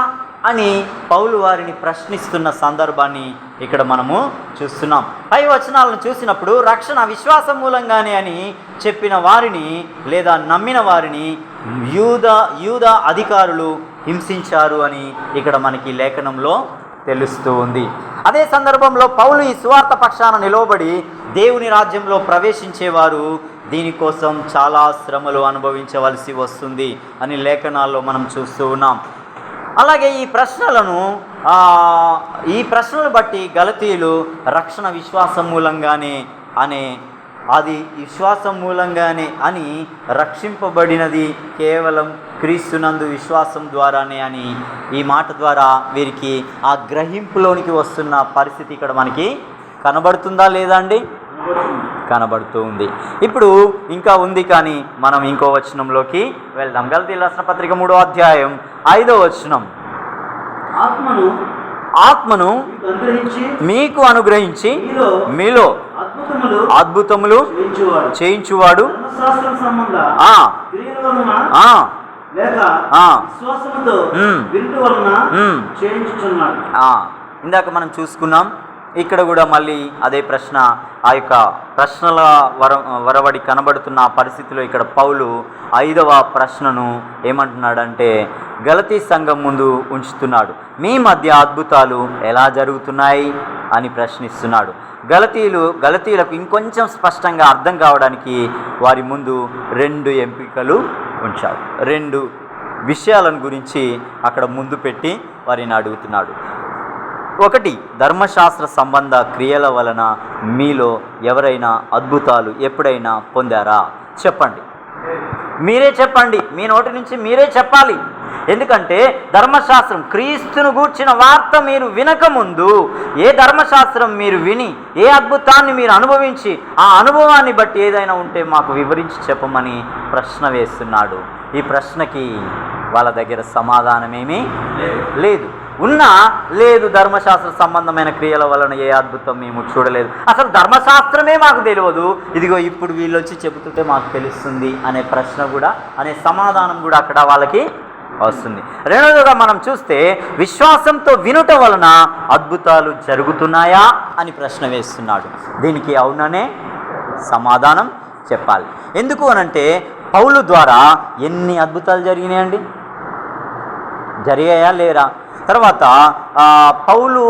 అని పౌలు వారిని ప్రశ్నిస్తున్న సందర్భాన్ని ఇక్కడ మనము చూస్తున్నాం. పై వచనాలను చూసినప్పుడు రక్షణ విశ్వాసం మూలంగానే అని చెప్పిన వారిని లేదా నమ్మిన వారిని యూద అధికారులు హింసించారు అని ఇక్కడ మనకి లేఖనంలో తెలుస్తూ ఉంది. అదే సందర్భంలో పౌలు ఈ సువార్త పక్షాన నిలవబడి దేవుని రాజ్యంలో ప్రవేశించేవారు దీనికోసం చాలా శ్రమలు అనుభవించవలసి వస్తుంది అని లేఖనాల్లో మనం చూస్తూ ఉన్నాం. అలాగే ఈ ప్రశ్నలు బట్టి గలతీయులు రక్షణ విశ్వాసం మూలంగానే అది విశ్వాసం మూలంగానే అని రక్షింపబడినది కేవలం క్రీస్తునందు విశ్వాసం ద్వారానే అని ఈ మాట ద్వారా వీరికి ఆ గ్రహింపులోనికి వస్తున్న పరిస్థితి ఇక్కడ మనకి కనబడుతుందా లేదా అండి? కనబడుతూ ఉంది. ఇప్పుడు ఇంకా ఉంది, కానీ మనం ఇంకో వచనంలోకి వెళ్దాం. గలతీయుల రాసిన పత్రిక 3వ అధ్యాయం 5వ వచనం. ఆత్మను మీకు అనుగ్రహించి మీలో అద్భుతములు చేయించువాడు ఇందాక మనం చూసుకున్నాం. ఇక్కడ కూడా మళ్ళీ అదే ప్రశ్న, ఆ యొక్క ప్రశ్నల వరవడి కనబడుతున్న పరిస్థితిలో ఇక్కడ పౌలు 5వ ప్రశ్నను ఏమంటున్నాడంటే గలతీ సంఘం ముందు ఉంచుతున్నాడు. మీ మధ్య అద్భుతాలు ఎలా జరుగుతున్నాయి అని ప్రశ్నిస్తున్నాడు. గలతీయులకు ఇంకొంచెం స్పష్టంగా అర్థం కావడానికి వారి ముందు 2 ఎంపికలు ఉంచాడు. 2 విషయాలను గురించి అక్కడ ముందు పెట్టి వారిని అడుగుతున్నాడు. 1, ధర్మశాస్త్ర సంబంధ క్రియల వలన మీలో ఎవరైనా అద్భుతాలు ఎప్పుడైనా పొందారా? చెప్పండి, మీరే చెప్పండి, మీ నోటి నుంచి మీరే చెప్పాలి. ఎందుకంటే ధర్మశాస్త్రం, క్రీస్తును గూర్చిన వార్త మీరు వినకముందు ఏ ధర్మశాస్త్రం మీరు విని ఏ అద్భుతాన్ని మీరు అనుభవించి ఆ అనుభవాన్ని బట్టి ఏదైనా ఉంటే మాకు వివరించి చెప్పమని ప్రశ్న వేస్తున్నాడు. ఈ ప్రశ్నకి వాళ్ళ దగ్గర సమాధానమేమీ లేదు. లేదు, ధర్మశాస్త్ర సంబంధమైన క్రియల వలన ఏ అద్భుతం మేము చూడలేదు, అసలు ధర్మశాస్త్రమే మాకు తెలియదు, ఇదిగో ఇప్పుడు వీళ్ళు వచ్చి చెబుతుంటే మాకు తెలుస్తుంది అనే ప్రశ్న కూడా, అనే సమాధానం కూడా అక్కడ వాళ్ళకి వస్తుంది. రెండవదిగా మనం చూస్తే విశ్వాసంతో వినుట వలన అద్భుతాలు జరుగుతున్నాయా అని ప్రశ్న వేస్తున్నాడు. దీనికి అవుననే సమాధానం చెప్పాలి. ఎందుకు అనంటే పౌలు ద్వారా ఎన్ని అద్భుతాలు జరిగినాయండి? జరిగాయా లేరా? తర్వాత పౌలు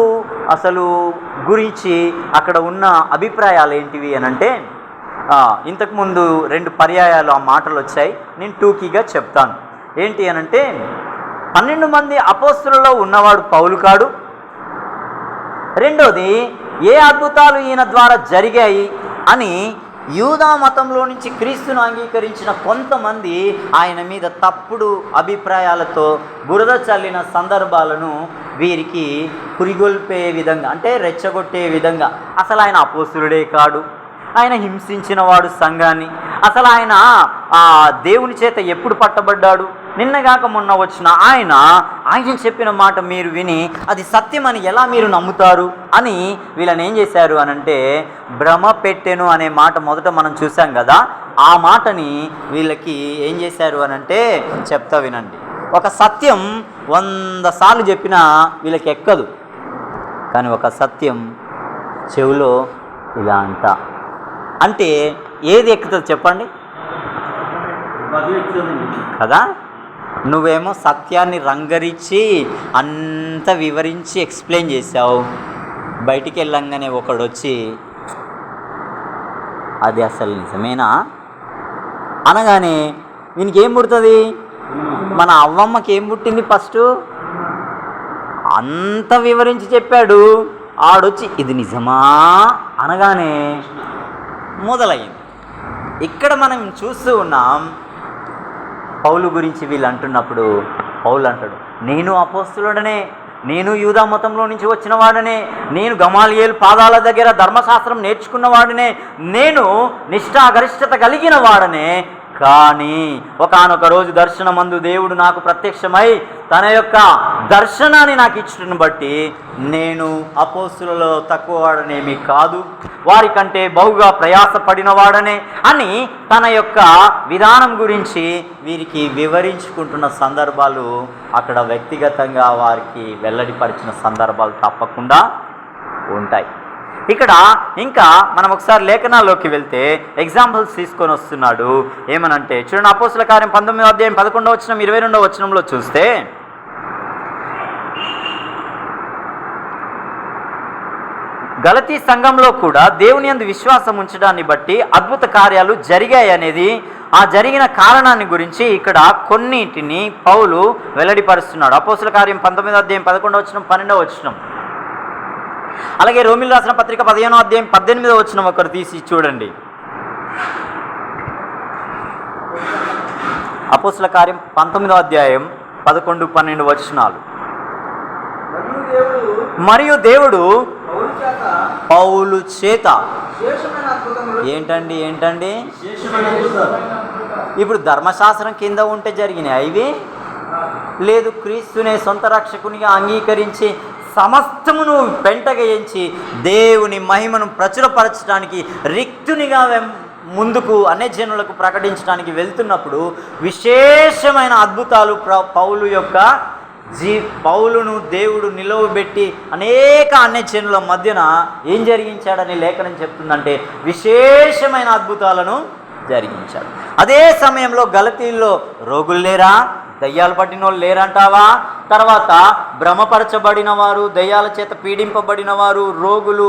అసలు గురించి అక్కడ ఉన్న అభిప్రాయాలు ఏంటివి అనంటే ఇంతకుముందు 2 పర్యాయాలు ఆ మాటలు వచ్చాయి. నేను టూకీగా చెప్తాను. ఏంటి అనంటే 12 మంది అపోస్తలులలో ఉన్నవాడు పౌలు కాడు. రెండోది, ఏ అద్భుతాలు ఈయన ద్వారా జరిగాయి అని యూదా మతంలో నుంచి క్రీస్తును అంగీకరించిన కొంతమంది ఆయన మీద తప్పుడు అభిప్రాయాలతో బురద చల్లిన సందర్భాలను వీరికి పురిగొల్పే విధంగా, అంటే రెచ్చగొట్టే విధంగా, అసలు ఆయన అపోస్తులుడే కాడు, ఆయన హింసించిన వాడు సంఘాన్ని, అసలు ఆయన దేవుని చేత ఎప్పుడు పట్టబడ్డాడు, నిన్నగాక మొన్న వచ్చిన ఆయన చెప్పిన మాట మీరు విని అది సత్యమని ఎలా మీరు నమ్ముతారు అని వీళ్ళని ఏం చేశారు అనంటే భ్రమ పెట్టెను అనే మాట మొదట మనం చూసాం కదా. ఆ మాటని వీళ్ళకి ఏం చేశారు అనంటే చెప్తా వినండి. ఒక సత్యం 100 సార్లు చెప్పినా వీళ్ళకి ఎక్కదు. కానీ ఒక సత్యం చెవిలో ఇలా అంట. అంటే ఏది ఎక్కుతుంది చెప్పండి అది ఎక్కుతుందండి. కదా? నువ్వేమో సత్యాన్ని రంగరించి అంత వివరించి ఎక్స్ప్లెయిన్ చేసావు. బయటికి వెళ్ళంగానే ఒకడు వచ్చి అది అసలు నిజమేనా అనగానే వీనికి ఏం పుడుతుంది? మన అవ్వమ్మకి ఏం పుట్టింది? ఫస్ట్ అంత వివరించి చెప్పాడు, ఆడొచ్చి ఇది నిజమా అనగానే మొదలయ్యింది. ఇక్కడ మనం చూస్తూ ఉన్నాం, పౌలు గురించి వీళ్ళు అంటున్నప్పుడు పౌలు అంటాడు, నేను అపోస్తులుడనే, నేను యూదా మతంలో నుంచి వచ్చిన వాడనే, నేను గమాలియేలు పాదాల దగ్గర ధర్మశాస్త్రం నేర్చుకున్న వాడనే, నేను నిష్ఠాగరిష్టత కలిగిన వాడనే. కానీ ఒకానొక రోజు దర్శనమందు దేవుడు నాకు ప్రత్యక్షమై తన యొక్క దర్శనాన్ని నాకు ఇచ్చుటను బట్టి నేను అపోస్తులలో తక్కువ వాడనేమి కాదు, వారికంటే బహుగా ప్రయాసపడిన వాడనే అని తన యొక్క విధానం గురించి వీరికి వివరించుకుంటున్న సందర్భాలు అక్కడ వ్యక్తిగతంగా వారికి వెల్లడిపరిచిన సందర్భాలు తప్పకుండా ఉంటాయి. ఇక్కడ ఇంకా మనం ఒకసారి లేఖనాల్లోకి వెళ్తే ఎగ్జాంపుల్స్ తీసుకొని వస్తున్నాడు. ఏమనంటే చూడండి, అపోస్తుల కార్యం 19వ అధ్యాయం 11వ వచనం 22వ వచనంలో చూస్తే, గలతీ సంఘంలో కూడా దేవుని యందు విశ్వాసం ఉంచడాన్ని బట్టి అద్భుత కార్యాలు జరిగాయి అనేది, ఆ జరిగిన కారణాన్ని గురించి ఇక్కడ కొన్నిటిని పౌలు వెల్లడిపరుస్తున్నాడు. అపోస్తుల కార్యం 19వ అధ్యాయం 11వ వచనం 12వ వచనం, అలాగే రోమిలు రాసిన పత్రిక 15వ అధ్యాయం 18వ వచనం ఒకరు తీసి చూడండి. అపోస్తుల కార్యం 19వ అధ్యాయం 11, 12 వచనాలు. మరియు దేవుడు పౌలు చేత ఏంటండి ఇప్పుడు ధర్మశాస్త్రం కింద ఉంటే జరిగినాయి ఇవి? లేదు, క్రీస్తునే సొంత రక్షకునిగా అంగీకరించి సమస్తమును పెంటగయించి దేవుని మహిమను ప్రచురపరచడానికి రిక్తునిగా ముందుకు అన్యజనులకు ప్రకటించడానికి వెళ్తున్నప్పుడు విశేషమైన అద్భుతాలు పౌలు యొక్క పౌలును దేవుడు నిలవబెట్టి అనేక అన్యజనుల మధ్యన ఏం జరిగించాడని లేఖనం చెప్తుందంటే విశేషమైన అద్భుతాలను జరిగించాడు. అదే సమయంలో గలతీల్లో రోగులు లేరా? దయ్యాలు పట్టిన వాళ్ళు లేరంటావా? తర్వాత భ్రమపరచబడిన వారు, దయ్యాల చేత పీడింపబడిన వారు, రోగులు,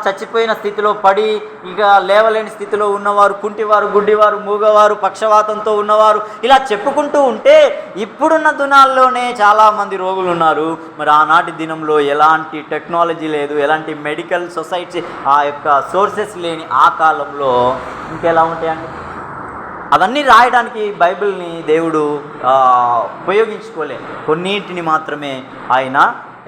చచ్చిపోయిన స్థితిలో పడి ఇక లేవలేని స్థితిలో ఉన్నవారు, కుంటివారు, గుడ్డివారు, మూగవారు, పక్షవాతంతో ఉన్నవారు, ఇలా చెప్పుకుంటూ ఉంటే ఇప్పుడున్న దినాల్లోనే చాలామంది రోగులు ఉన్నారు. మరి ఆనాటి దినంలో ఎలాంటి టెక్నాలజీ లేదు, ఎలాంటి మెడికల్ సొసైటీ ఆ యొక్క సోర్సెస్ లేని ఆ కాలంలో ఇంకెలా ఉంటాయండి? అవన్నీ రాయడానికి బైబిల్ని దేవుడు ఉపయోగించుకోలే, కొన్నింటిని మాత్రమే ఆయన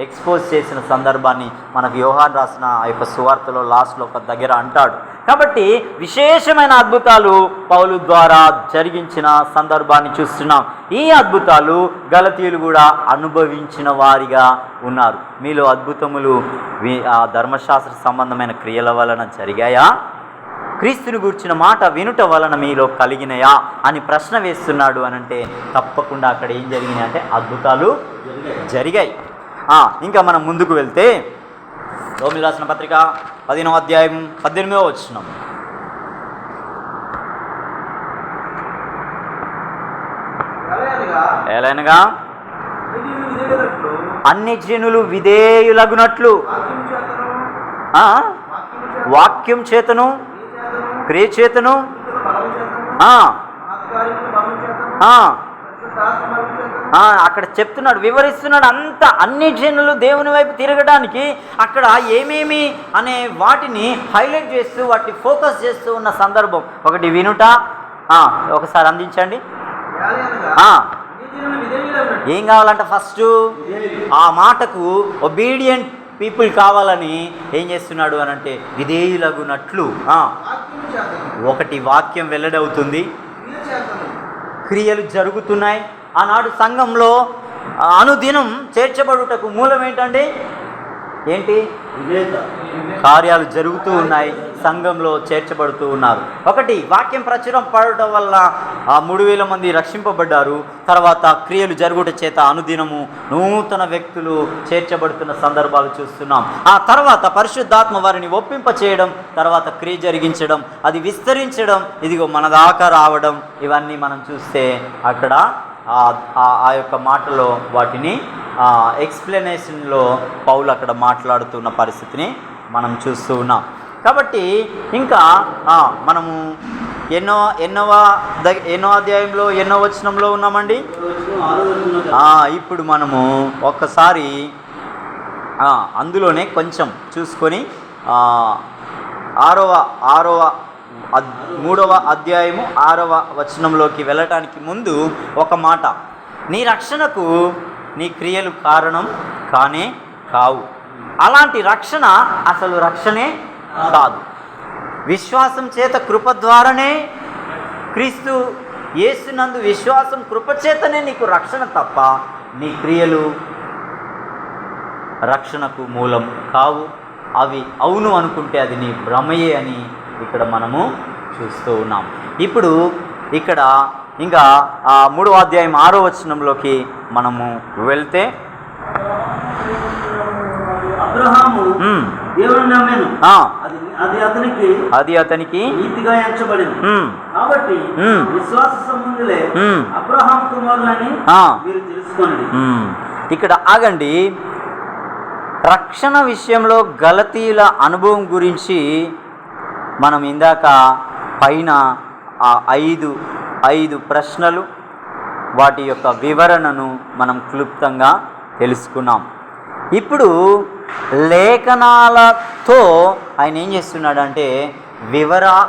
ఎక్స్పోజ్ చేసిన సందర్భాన్ని మనకు యోహాను రాసిన ఆ యొక్క సువార్తలో లాస్ట్లో ఒక దగ్గర అంటాడు. కాబట్టి విశేషమైన అద్భుతాలు పౌలు ద్వారా జరిగించిన సందర్భాన్ని చూస్తున్నాం. ఈ అద్భుతాలు గలతీయులు కూడా అనుభవించిన వారిగా ఉన్నారు. మీలో అద్భుతములు ఆ ధర్మశాస్త్ర సంబంధమైన క్రియల వలన జరిగాయా? క్రీస్తుని గూర్చిన మాట వినుట వలన మీలో కలిగినయా అని ప్రశ్న వేస్తున్నాడు అనంటే తప్పకుండా అక్కడ ఏం జరిగినాయి అంటే అద్భుతాలు జరిగాయి. ఇంకా మనం ముందుకు వెళ్తే రోమిలు రాసిన పత్రిక 15వ అధ్యాయం 18వ వచనం, ఎలానగా అన్ని జనులు విధేయులగునట్లు వాక్యం చేతను క్రియ చేతను అక్కడ చెప్తున్నాడు, వివరిస్తున్నాడు. అంత అన్ని జనులు దేవుని వైపు తిరగడానికి అక్కడ ఏమేమి అనే వాటిని హైలైట్ చేస్తూ వాటిని ఫోకస్ చేస్తూ ఉన్న సందర్భం. ఒకటి వినుట, ఒకసారి అందించండి. ఏం కావాలంట? ఫస్ట్ ఆ మాటకు ఒబీడియంట్ పీపుల్ కావాలని ఏం చేస్తున్నాడు అని అంటే విధేయులగునట్లు. ఒకటి వాక్యం వెల్లడవుతుంది, క్రియలు జరుగుతున్నాయి. ఆనాడు సంఘంలో అనుదినం చేర్చబడుటకు మూలం ఏంటండి? ఏంటి? కార్యాలు జరుగుతూ ఉన్నాయి, సంఘంలో చేర్చబడుతూ ఉన్నారు. ఒకటి, వాక్యం ప్రచురం పడటం వల్ల ఆ 3,000 మంది రక్షింపబడ్డారు. తర్వాత క్రియలు జరుగుట చేత అనుదినము నూతన వ్యక్తులు చేర్చబడుతున్న సందర్భాలు చూస్తున్నాం. ఆ తర్వాత పరిశుద్ధాత్మ వారిని ఒప్పింప చేయడం, తర్వాత క్రియ జరిగించడం, అది విస్తరించడం, ఇదిగో మన దాకా రావడం, ఇవన్నీ మనం చూస్తే అక్కడ ఆ యొక్క మాటలో వాటిని ఎక్స్ప్లెనేషన్లో పౌలు అక్కడ మాట్లాడుతున్న పరిస్థితిని మనం చూస్తూ ఉన్నాం. కాబట్టి ఇంకా మనము ఎన్నో అధ్యాయంలో ఎన్నో వచనంలో ఉన్నామండి. ఇప్పుడు మనము ఒక్కసారి అందులోనే కొంచెం చూసుకొని 3వ అధ్యాయము 6వ వచనంలోకి వెళ్ళటానికి ముందు ఒక మాట, నీ రక్షణకు నీ క్రియలు కారణం కానే కావు. అలాంటి రక్షణ అసలు రక్షణే కాదు. విశ్వాసం చేత కృప ద్వారానే, క్రీస్తు యేసునందు విశ్వాసం కృప చేతనే నీకు రక్షణ తప్ప నీ క్రియలు రక్షణకు మూలం కావు. అవి అవును అనుకుంటే అది నీ భ్రమయే అని ఇక్కడ మనము చూస్తూ ఉన్నాం. ఇప్పుడు ఇక్కడ ఇంకా 3వ అధ్యాయం 6వ వచనంలోకి మనము వెళ్తే, అబ్రహాము దేవుని నమ్మెను, అది అతనికి నీతిగా ఎంచబడింది. కాబట్టి విశ్వాస సంబంధులే అబ్రహాము కుమారులని మీరు తెలుసుకోండి. ఇక్కడ ఆగండి. రక్షణ విషయంలో గలతీయుల అనుభవం గురించి మనం ఇందాక పైన ఆ 5 ప్రశ్నలు, వాటి యొక్క వివరణను మనం క్లుప్తంగా తెలుసుకున్నాం. ఇప్పుడు లేఖనాలతో ఆయన ఏం చేస్తున్నాడంటే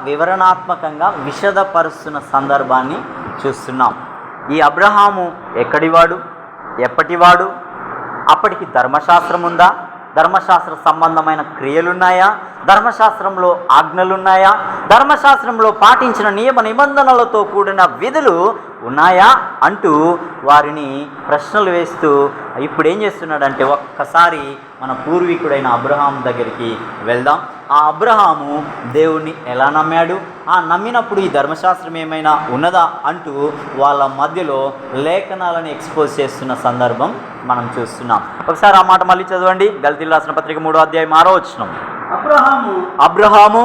వివరణాత్మకంగా విశదపరుస్తున్న సందర్భాన్ని చూస్తున్నాం. ఈ అబ్రహాము ఎక్కడివాడు, ఎప్పటివాడు, అప్పటికి ధర్మశాస్త్రం ఉందా, ధర్మశాస్త్ర సంబంధమైన క్రియలున్నాయా, ధర్మశాస్త్రంలో ఆజ్ఞలున్నాయా, ధర్మశాస్త్రంలో పాటించిన నియమ నిబంధనలతో కూడిన విధులు ఉన్నాయా అంటూ వారిని ప్రశ్నలు వేస్తూ ఇప్పుడు ఏం చేస్తున్నాడంటే ఒక్కసారి మన పూర్వీకుడైన అబ్రహాం దగ్గరికి వెళ్దాం. ఆ అబ్రహాము దేవుణ్ణి ఎలా నమ్మాడు, ఆ నమ్మినప్పుడు ఈ ధర్మశాస్త్రం ఏమైనా ఉన్నదా అంటూ వాళ్ళ మధ్యలో లేఖనాలను ఎక్స్పోజ్ చేస్తున్న సందర్భం మనం చూస్తున్నాం. ఒకసారి ఆ మాట మళ్ళీ చదవండి. గలతీయులకు రాసిన పత్రిక 3వ అధ్యాయం 6వ వచనం. అబ్రహాము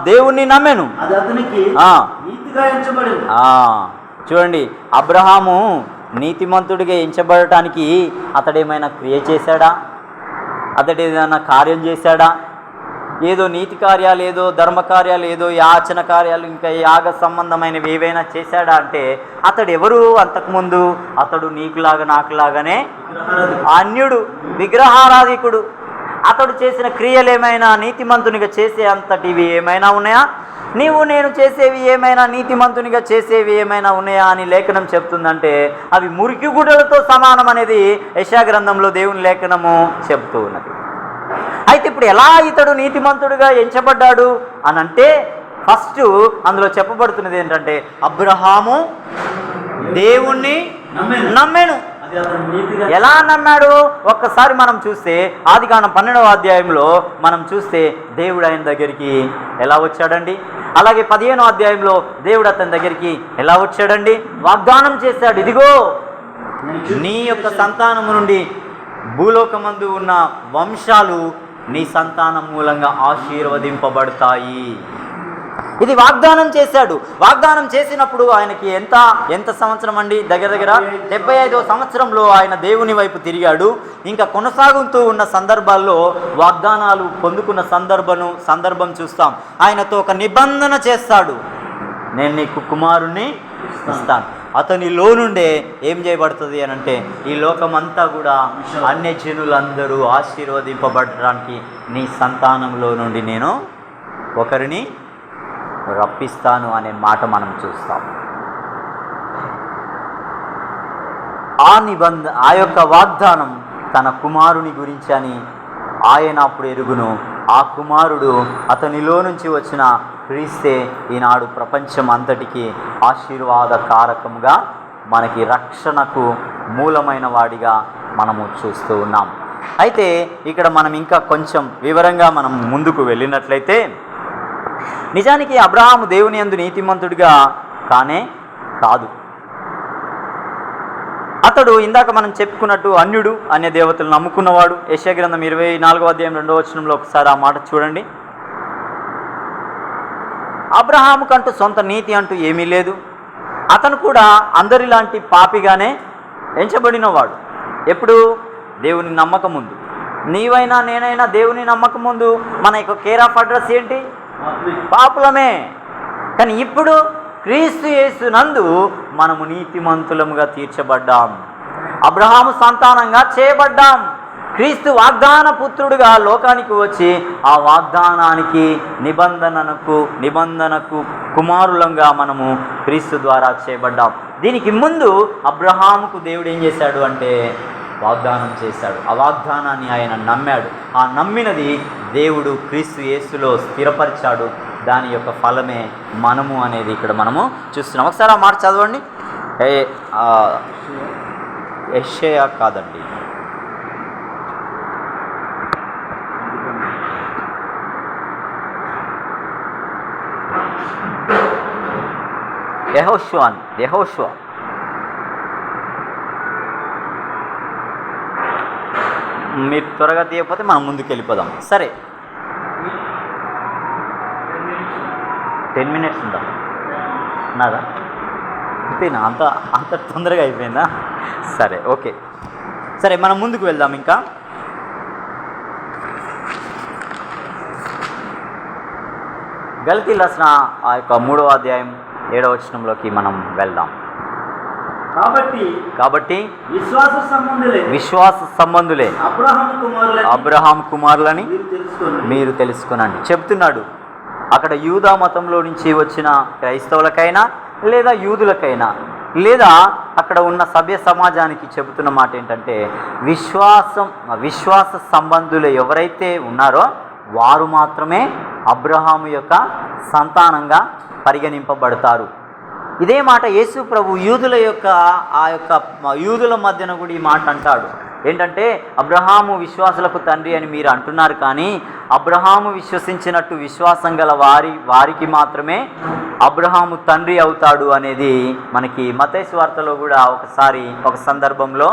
దేవుణ్ణి నమ్మెను, అది అతనికి నీతిగా ఎంచబడింది. చూడండి, అబ్రహాము నీతిమంతుడిగా ఎంచబడటానికి అతడేమైనా క్రియ చేశాడా, అతడు ఏదైనా కార్యం చేశాడా, ఏదో నీతి కార్యాలు, ఏదో ధర్మ కార్యాలు, ఏదో యాచన కార్యాలు, ఇంకా యాగ సంబంధమైనవి ఏవైనా చేశాడా అంటే అతడు ఎవరు? అంతకుముందు అతడు నీకులాగా నాకులాగానే అన్యుడు, విగ్రహారాధికుడు. అతడు చేసిన క్రియలు ఏమైనా నీతిమంతునిగా చేసే అంతటివి ఏమైనా ఉన్నాయా? నీవు నేను చేసేవి ఏమైనా నీతిమంతునిగా చేసేవి ఏమైనా ఉన్నాయా అని లేఖనం చెప్తుందంటే అవి మురికి గుడ్డలతో సమానం అనేది యెషయా గ్రంథంలో దేవుని లేఖనము చెప్తూ ఉన్నది. అయితే ఇప్పుడు ఎలా ఇతడు నీతిమంతుడిగా ఎంచబడ్డాడు అని అంటే ఫస్ట్ అందులో చెప్పబడుతున్నది ఏంటంటే అబ్రహాము దేవుణ్ణి నమ్మెను. ఎలా నమ్మాడు? ఒక్కసారి మనం చూస్తే ఆదికాండం 12వ అధ్యాయంలో మనం చూస్తే దేవుడు ఆయన దగ్గరికి ఎలా వచ్చాడండి. అలాగే 15వ అధ్యాయంలో దేవుడు అతని దగ్గరికి ఎలా వచ్చాడండి? వాగ్దానం చేశాడు, ఇదిగో నీ యొక్క సంతానము నుండి భూలోకమందు ఉన్న వంశాలు నీ సంతానం మూలంగా ఆశీర్వదింపబడతాయి. ఇది వాగ్దానం చేశాడు. వాగ్దానం చేసినప్పుడు ఆయనకి ఎంత సంవత్సరం అండి? దగ్గర 75వ సంవత్సరంలో ఆయన దేవుని వైపు తిరిగాడు. ఇంకా కొనసాగుతూ ఉన్న సందర్భాల్లో వాగ్దానాలు పొందుకున్న సందర్భం చూస్తాం. ఆయనతో ఒక నిబంధన చేస్తాడు, నేను నీకు కుమారుణ్ణి ఇస్తాను. అతనిలో నుండే ఏం చేయబడుతుంది అని అంటే ఈ లోకమంతా కూడా అన్యజనులందరూ ఆశీర్వదింపబడడానికి నీ సంతానంలో నుండి నేను ఒకరిని రప్పిస్తాను అనే మాట మనం చూస్తాం. ఆ యొక్క వాగ్దానం తన కుమారుని గురించి అని ఆయన అప్పుడు ఎరుగును. ఆ కుమారుడు అతనిలో నుంచి వచ్చిన క్రీస్తే ఈనాడు ప్రపంచం అంతటికి ఆశీర్వాదకారకంగా మనకి రక్షణకు మూలమైన వాడిగా మనము చూస్తూ ఉన్నాం. అయితే ఇక్కడ మనం ఇంకా కొంచెం వివరంగా మనం ముందుకు వెళ్ళినట్లయితే, నిజానికి అబ్రహాము దేవుని యందు నీతిమంతుడిగా కానే కాదు. అతడు ఇందాక మనం చెప్పుకున్నట్టు అన్యుడు, అన్య దేవతలు నమ్ముకున్నవాడు. యెషయా గ్రంథం 24వ అధ్యాయం 2వ వచనంలో ఒకసారి ఆ మాట చూడండి. అబ్రహాము కంటూ సొంత నీతి అంటూ ఏమీ లేదు. అతను కూడా అందరిలాంటి పాపిగానే ఎంచబడినవాడు. ఎప్పుడు? దేవుని నమ్మకం ముందు. నీవైనా నేనైనా దేవుని నమ్మకం ముందు మన యొక్క కేర్ ఆఫ్ అడ్రస్ ఏంటి? పాపులమే. కానీ ఇప్పుడు క్రీస్తు యేసునందు మనము నీతిమంతులముగా తీర్చబడ్డాం, అబ్రహాము సంతానంగా చేయబడ్డాం. క్రీస్తు వాగ్దాన పుత్రుడుగా లోకానికి వచ్చి ఆ వాగ్దానానికి నిబంధనకు కుమారులంగా మనము క్రీస్తు ద్వారా చేయబడ్డాం. దీనికి ముందు అబ్రహాముకు దేవుడు ఏం చేశాడు అంటే వాగ్దానం చేశాడు. ఆ వాగ్దానాన్ని ఆయన నమ్మాడు. ఆ నమ్మినది దేవుడు క్రీస్తు యేసులో స్థిరపరిచాడు. దాని యొక్క ఫలమే మనము అనేది ఇక్కడ మనము చూస్తున్నాం. ఒకసారి ఆ మాట చదవండి. యెషయా కాదండి, యెహోషువ. మీరు త్వరగా తీయకపోతే మనం ముందుకు వెళ్ళిపోదాం. సరే, 10 minutes ఉందా నాదా? అంతేనా? అంత తొందరగా అయిపోయిందా? సరే, ఓకే. సరే, మనం ముందుకు వెళ్దాం. ఇంకా గలతీయులకు రాసిన ఆ యొక్క 3వ అధ్యాయం 7వ వచనంలోకి మనం వెళ్దాం. కాబట్టి విశ్వాస సంబంధులే అబ్రహాం కుమారులని మీరు తెలుసుకొనండి చెప్తున్నాడు. అక్కడ యూదా మతంలో నుంచి వచ్చిన క్రైస్తవులకైనా లేదా యూదులకైనా లేదా అక్కడ ఉన్న సభ్య సమాజానికి చెబుతున్న మాట ఏంటంటే, విశ్వాస సంబంధులు ఎవరైతే ఉన్నారో వారు మాత్రమే అబ్రహాము యొక్క సంతానంగా పరిగణింపబడతారు. ఇదే మాట యేసు ప్రభు యూదుల మధ్యన కూడా ఈ మాట అంటాడు. ఏంటంటే, అబ్రహాము విశ్వాసులకు తండ్రి అని మీరు అంటున్నారు, కానీ అబ్రహాము విశ్వసించినట్టు విశ్వాసం గల వారికి మాత్రమే అబ్రహాము తండ్రి అవుతాడు అనేది మనకి మత్తయి సువార్తలో కూడా ఒక సందర్భంలో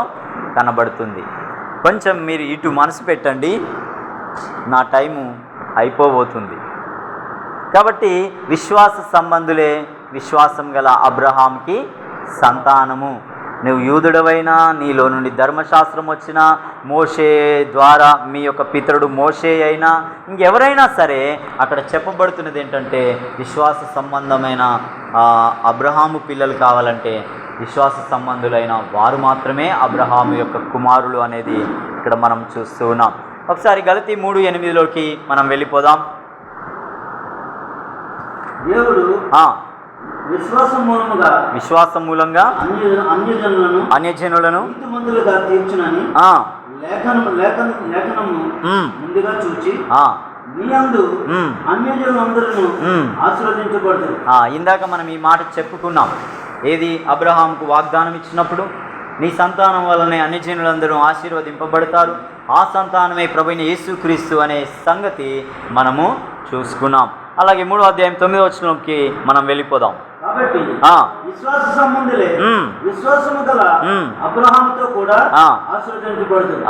కనబడుతుంది. కొంచెం మీరు ఇటు మనసు పెట్టండి, నా టైము అయిపోబోతుంది. కాబట్టి విశ్వాస సంబంధులే విశ్వాసం గల అబ్రహాంకి సంతానము. నువ్వు యూదుడవైనా, నీలో నుండి ధర్మశాస్త్రం వచ్చిన మోషే ద్వారా మీ యొక్క పితరుడు మోషే అయినా, ఇంకెవరైనా సరే అక్కడ చెప్పబడుతున్నది ఏంటంటే, విశ్వాస సంబంధమైన అబ్రహాము పిల్లలు కావాలంటే విశ్వాస సంబంధులైన వారు మాత్రమే అబ్రహాము యొక్క కుమారులు అనేది ఇక్కడ మనం చూస్తూ ఉన్నాం. ఒకసారి గలతీ 3:8లోకి మనం వెళ్ళిపోదాం. దేవుడు విశ్వాసం మూలంగా అన్యజనులను ముందుగా చూచి ఇందాక మనం ఈ మాట చెప్పుకున్నాం. ఏది? అబ్రహాంకు వాగ్దానం ఇచ్చినప్పుడు నీ సంతానం వల్లనే అన్యజనులందరూ ఆశీర్వదింపబడతారు, ఆ సంతానమే ప్రభువైన యేసుక్రీస్తు అనే సంగతి మనము చూసుకున్నాం. అలాగే 3వ అధ్యాయం 9వ వచనంకి మనం వెళ్ళిపోదాం. కాబట్టి విశ్వాస సంబంధులే విశ్వాసము గల అబ్రహాముతో కూడా ఆశీర్వదించబడుతుంది.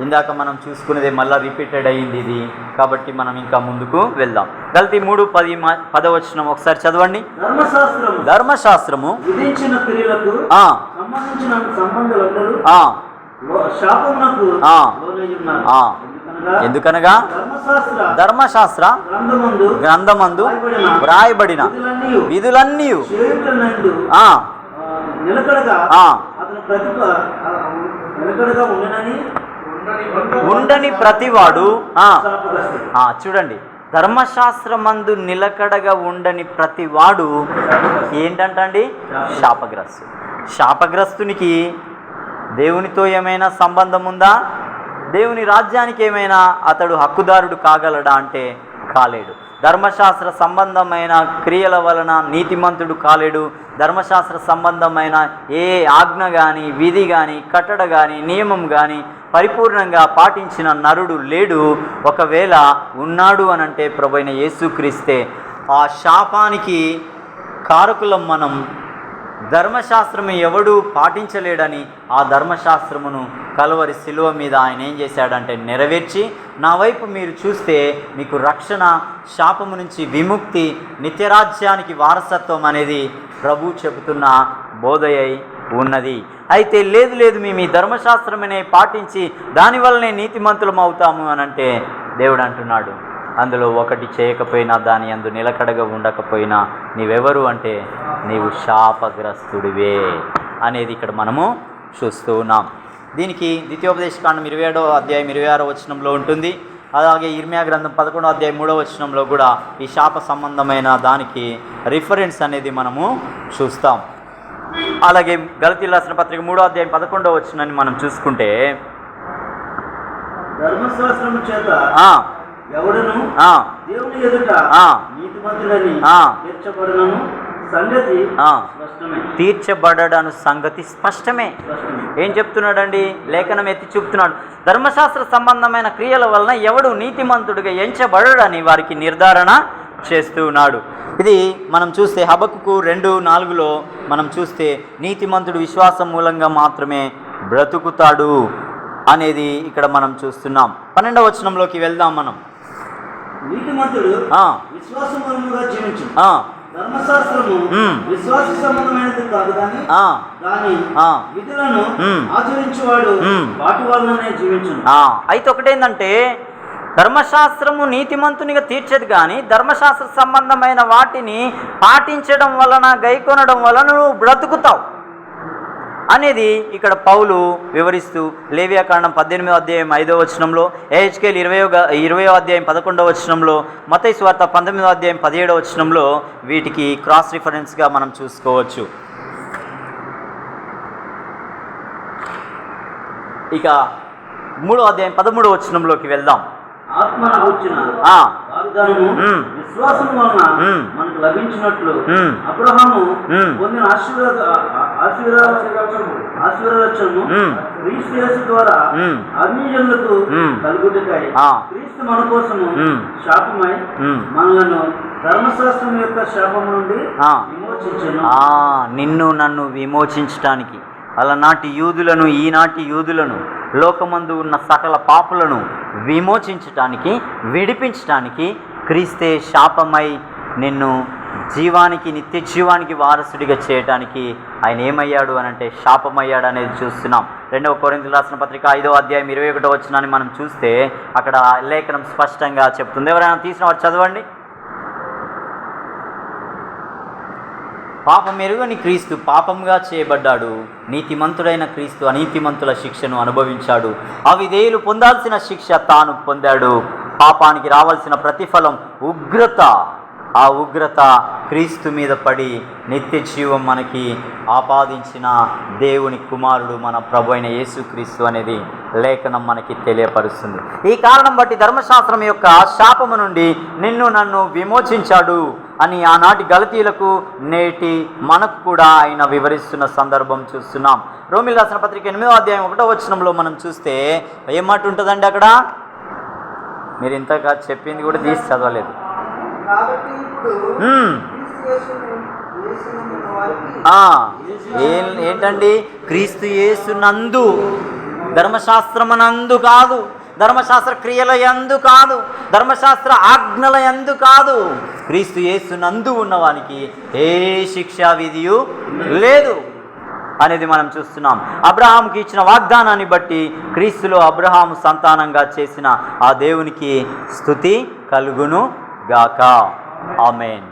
ఇందాక మనం చూసుకునేది మళ్ళీ రిపీటెడ్ అయ్యింది ఇది. కాబట్టి మనం ఇంకా ముందుకు వెళ్దాం. గలతీ 3:10 వచనం ఒకసారి చదవండి. ధర్మశాస్త్రము విధించిన క్రియలకు సంబంధించిన సంబంధులందరూ శాపమునకు లోనయ్యున్నారు. ఎందుకనగా ధర్మశాస్త్ర గ్రంథమందు వ్రాయబడిన విధులన్నీ ఉండని ప్రతివాడు చూడండి, ధర్మశాస్త్రమందు నిలకడగా ఉండని ప్రతివాడు ఏంటంటండి? శాపగ్రస్తునికి దేవునితో ఏమైనా సంబంధం ఉందా? దేవుని రాజ్యానికి ఏమైనా అతడు హక్కుదారుడు కాగలడా అంటే కాలేడు. ధర్మశాస్త్ర సంబంధమైన క్రియల వలన నీతిమంతుడు కాలేడు. ధర్మశాస్త్ర సంబంధమైన ఏ ఆజ్ఞ కానీ, విధి కానీ, కట్టడ కానీ, నియమం కానీ పరిపూర్ణంగా పాటించిన నరుడు లేడు. ఒకవేళ ఉన్నాడు అనంటే ప్రభువైన యేసుక్రీస్తే. ఆ శాపానికి కారకులం మనం. ధర్మశాస్త్రము ఎవడు పాటించలేడని ఆ ధర్మశాస్త్రమును కలువరి శిలువ మీద ఆయన ఏం చేశాడంటే నెరవేర్చి, నా వైపు మీరు చూస్తే మీకు రక్షణ, శాపము నుంచి విముక్తి, నిత్యరాజ్యానికి వారసత్వం అనేది ప్రభు చెబుతున్న బోధయై ఉన్నది. అయితే లేదు మేము ఈ ధర్మశాస్త్రమనే పాటించి దానివల్లనే నీతిమంతులం అవుతాము అనంటే దేవుడు అంటున్నాడు, అందులో ఒకటి చేయకపోయినా దాని యందు నిలకడగా ఉండకపోయినా నీవెవరు అంటే నీవు శాపగ్రస్తుడివే అనేది ఇక్కడ మనము చూస్తూ ఉన్నాం. దీనికి ద్వితీయోపదేశకాండం 27వ అధ్యాయం 26వ వచనంలో ఉంటుంది. అలాగే ఇర్మియా గ్రంథం 11వ అధ్యాయం 3వ వచనంలో కూడా ఈ శాప సంబంధమైన దానికి రిఫరెన్స్ అనేది మనము చూస్తాం. అలాగే గలతీయులకు రాసిన పత్రిక 3వ అధ్యాయం 11వ వచనాన్ని మనం చూసుకుంటే, ధర్మశాస్త్రము చేత ఎవడను దేవుని ఎదుట నీతిమంతుడని తీర్చబడను సంగతి స్పష్టమే. తీర్చబడను సంగతి స్పష్టమే. ఏం చెప్తున్నాడండి? లేఖనం ఎత్తి చూపుతున్నాడు. ధర్మశాస్త్ర సంబంధమైన క్రియల వలన ఎవడు నీతిమంతుడిగా ఎంచబడడని వారికి నిర్ధారణ చేస్తూ ఉన్నాడు. ఇది మనం చూస్తే హబక్కుకు 2:4లో మనం చూస్తే నీతిమంతుడు విశ్వాసం మూలంగా మాత్రమే బ్రతుకుతాడు అనేది ఇక్కడ మనం చూస్తున్నాం. 12వ వచనంలోకి వెళ్దాం మనం. నీతిమంతుడు విశ్వాసమూలముగా జీవించు. ధర్మశాస్త్రము విశ్వాస సంబంధమైనది కాదు కానీ దాని విధులను ఆచరించేవాడు వాటి వలననే జీవించును. అయితే ఒకటేందంటే ధర్మశాస్త్రము నీతిమంతునిగా తీర్చేది కానీ ధర్మశాస్త్ర సంబంధమైన వాటిని పాటించడం వలన, గైకొనడం వలన నువ్వు బ్రతుకుతావు అనేది ఇక్కడ పౌలు వివరిస్తూ లేవియాకాండం 18వ అధ్యాయం 5వ వచనంలో, ఎహెచ్కేల్ 20వ అధ్యాయం 11వ వచనంలో, మత్తయి సువార్త 19వ అధ్యాయం 17వ వచనంలో వీటికి క్రాస్ రిఫరెన్స్గా మనం చూసుకోవచ్చు. ఇక 3వ అధ్యాయం 13వ వచనంలోకి వెళ్దాం. ఆత్మను గూర్చిన వాగ్దానము విశ్వాసం వలన మనకు లభించినట్లు అబ్రహాము పొందిన ఆశీర్వాదము క్రీస్తు యేసు ద్వారా అన్యజనులకు కలుగుటకై క్రీస్తు మన కోసము శాపమై మనలను ధర్మశాస్త్రం యొక్క శాపము నుండి విమోచించెను. నిన్ను నన్ను విమోచించటానికి, అలనాటి యూదులను, ఈనాటి యూదులను, లోకమందు ఉన్న సకల పాపులను విమోచించటానికి, విడిపించటానికి క్రీస్తే శాపమై నిన్ను జీవానికి, నిత్య జీవానికి వారసుడిగా చేయటానికి ఆయన ఏమయ్యాడు అనంటే శాపమయ్యాడు అనేది చూస్తున్నాం. 2వ కొరింథీయులకు రాసిన పత్రిక 5వ అధ్యాయం 21వ వచనాన్ని మనం చూస్తే అక్కడ లేఖనం స్పష్టంగా చెప్తుంది. ఎవరైనా తీసిన వారు చదవండి. పాపం ఎరుగని క్రీస్తు పాపంగా చేయబడ్డాడు, నీతిమంతుడైన క్రీస్తు అనీతిమంతుల శిక్షను అనుభవించాడు, అవిధేయులు పొందాల్సిన శిక్ష తాను పొందాడు, పాపానికి రావాల్సిన ప్రతిఫలం ఉగ్రత, ఆ ఉగ్రత క్రీస్తు మీద పడి నిత్య జీవం మనకి ఆపాదించిన దేవుని కుమారుడు మన ప్రభు అయిన యేసుక్రీస్తు అనేది లేఖనం మనకి తెలియపరుస్తుంది. ఈ కారణం బట్టి ధర్మశాస్త్రం యొక్క శాపము నుండి నిన్ను నన్ను విమోచించాడు అని ఆనాటి గలతీయులకు, నేటి మనకు కూడా ఆయన వివరిస్తున్న సందర్భం చూస్తున్నాం. రోమీయులకు రాసిన పత్రిక 8వ అధ్యాయం 1వ వచనంలో మనం చూస్తే ఏం మాట ఉంటుందండి అక్కడ? మీరు ఇంతగా చెప్పింది కూడా తీసి చదవలేదు. ఏంటండి? క్రీస్తు యేసునందు, ధర్మశాస్త్రమునందు కాదు, ధర్మశాస్త్ర క్రియల యందు కాదు, ధర్మశాస్త్ర ఆజ్ఞల యందు కాదు, క్రీస్తు యేసునందు ఉన్నవానికి ఏ శిక్షా విధియు లేదు అనేది మనం చూస్తున్నాం. అబ్రహాముకి ఇచ్చిన వాగ్దానాన్ని బట్టి క్రీస్తులో అబ్రహాము సంతానంగా చేసిన ఆ దేవునికి స్తుతి కలుగును గాక. ఆమేన్.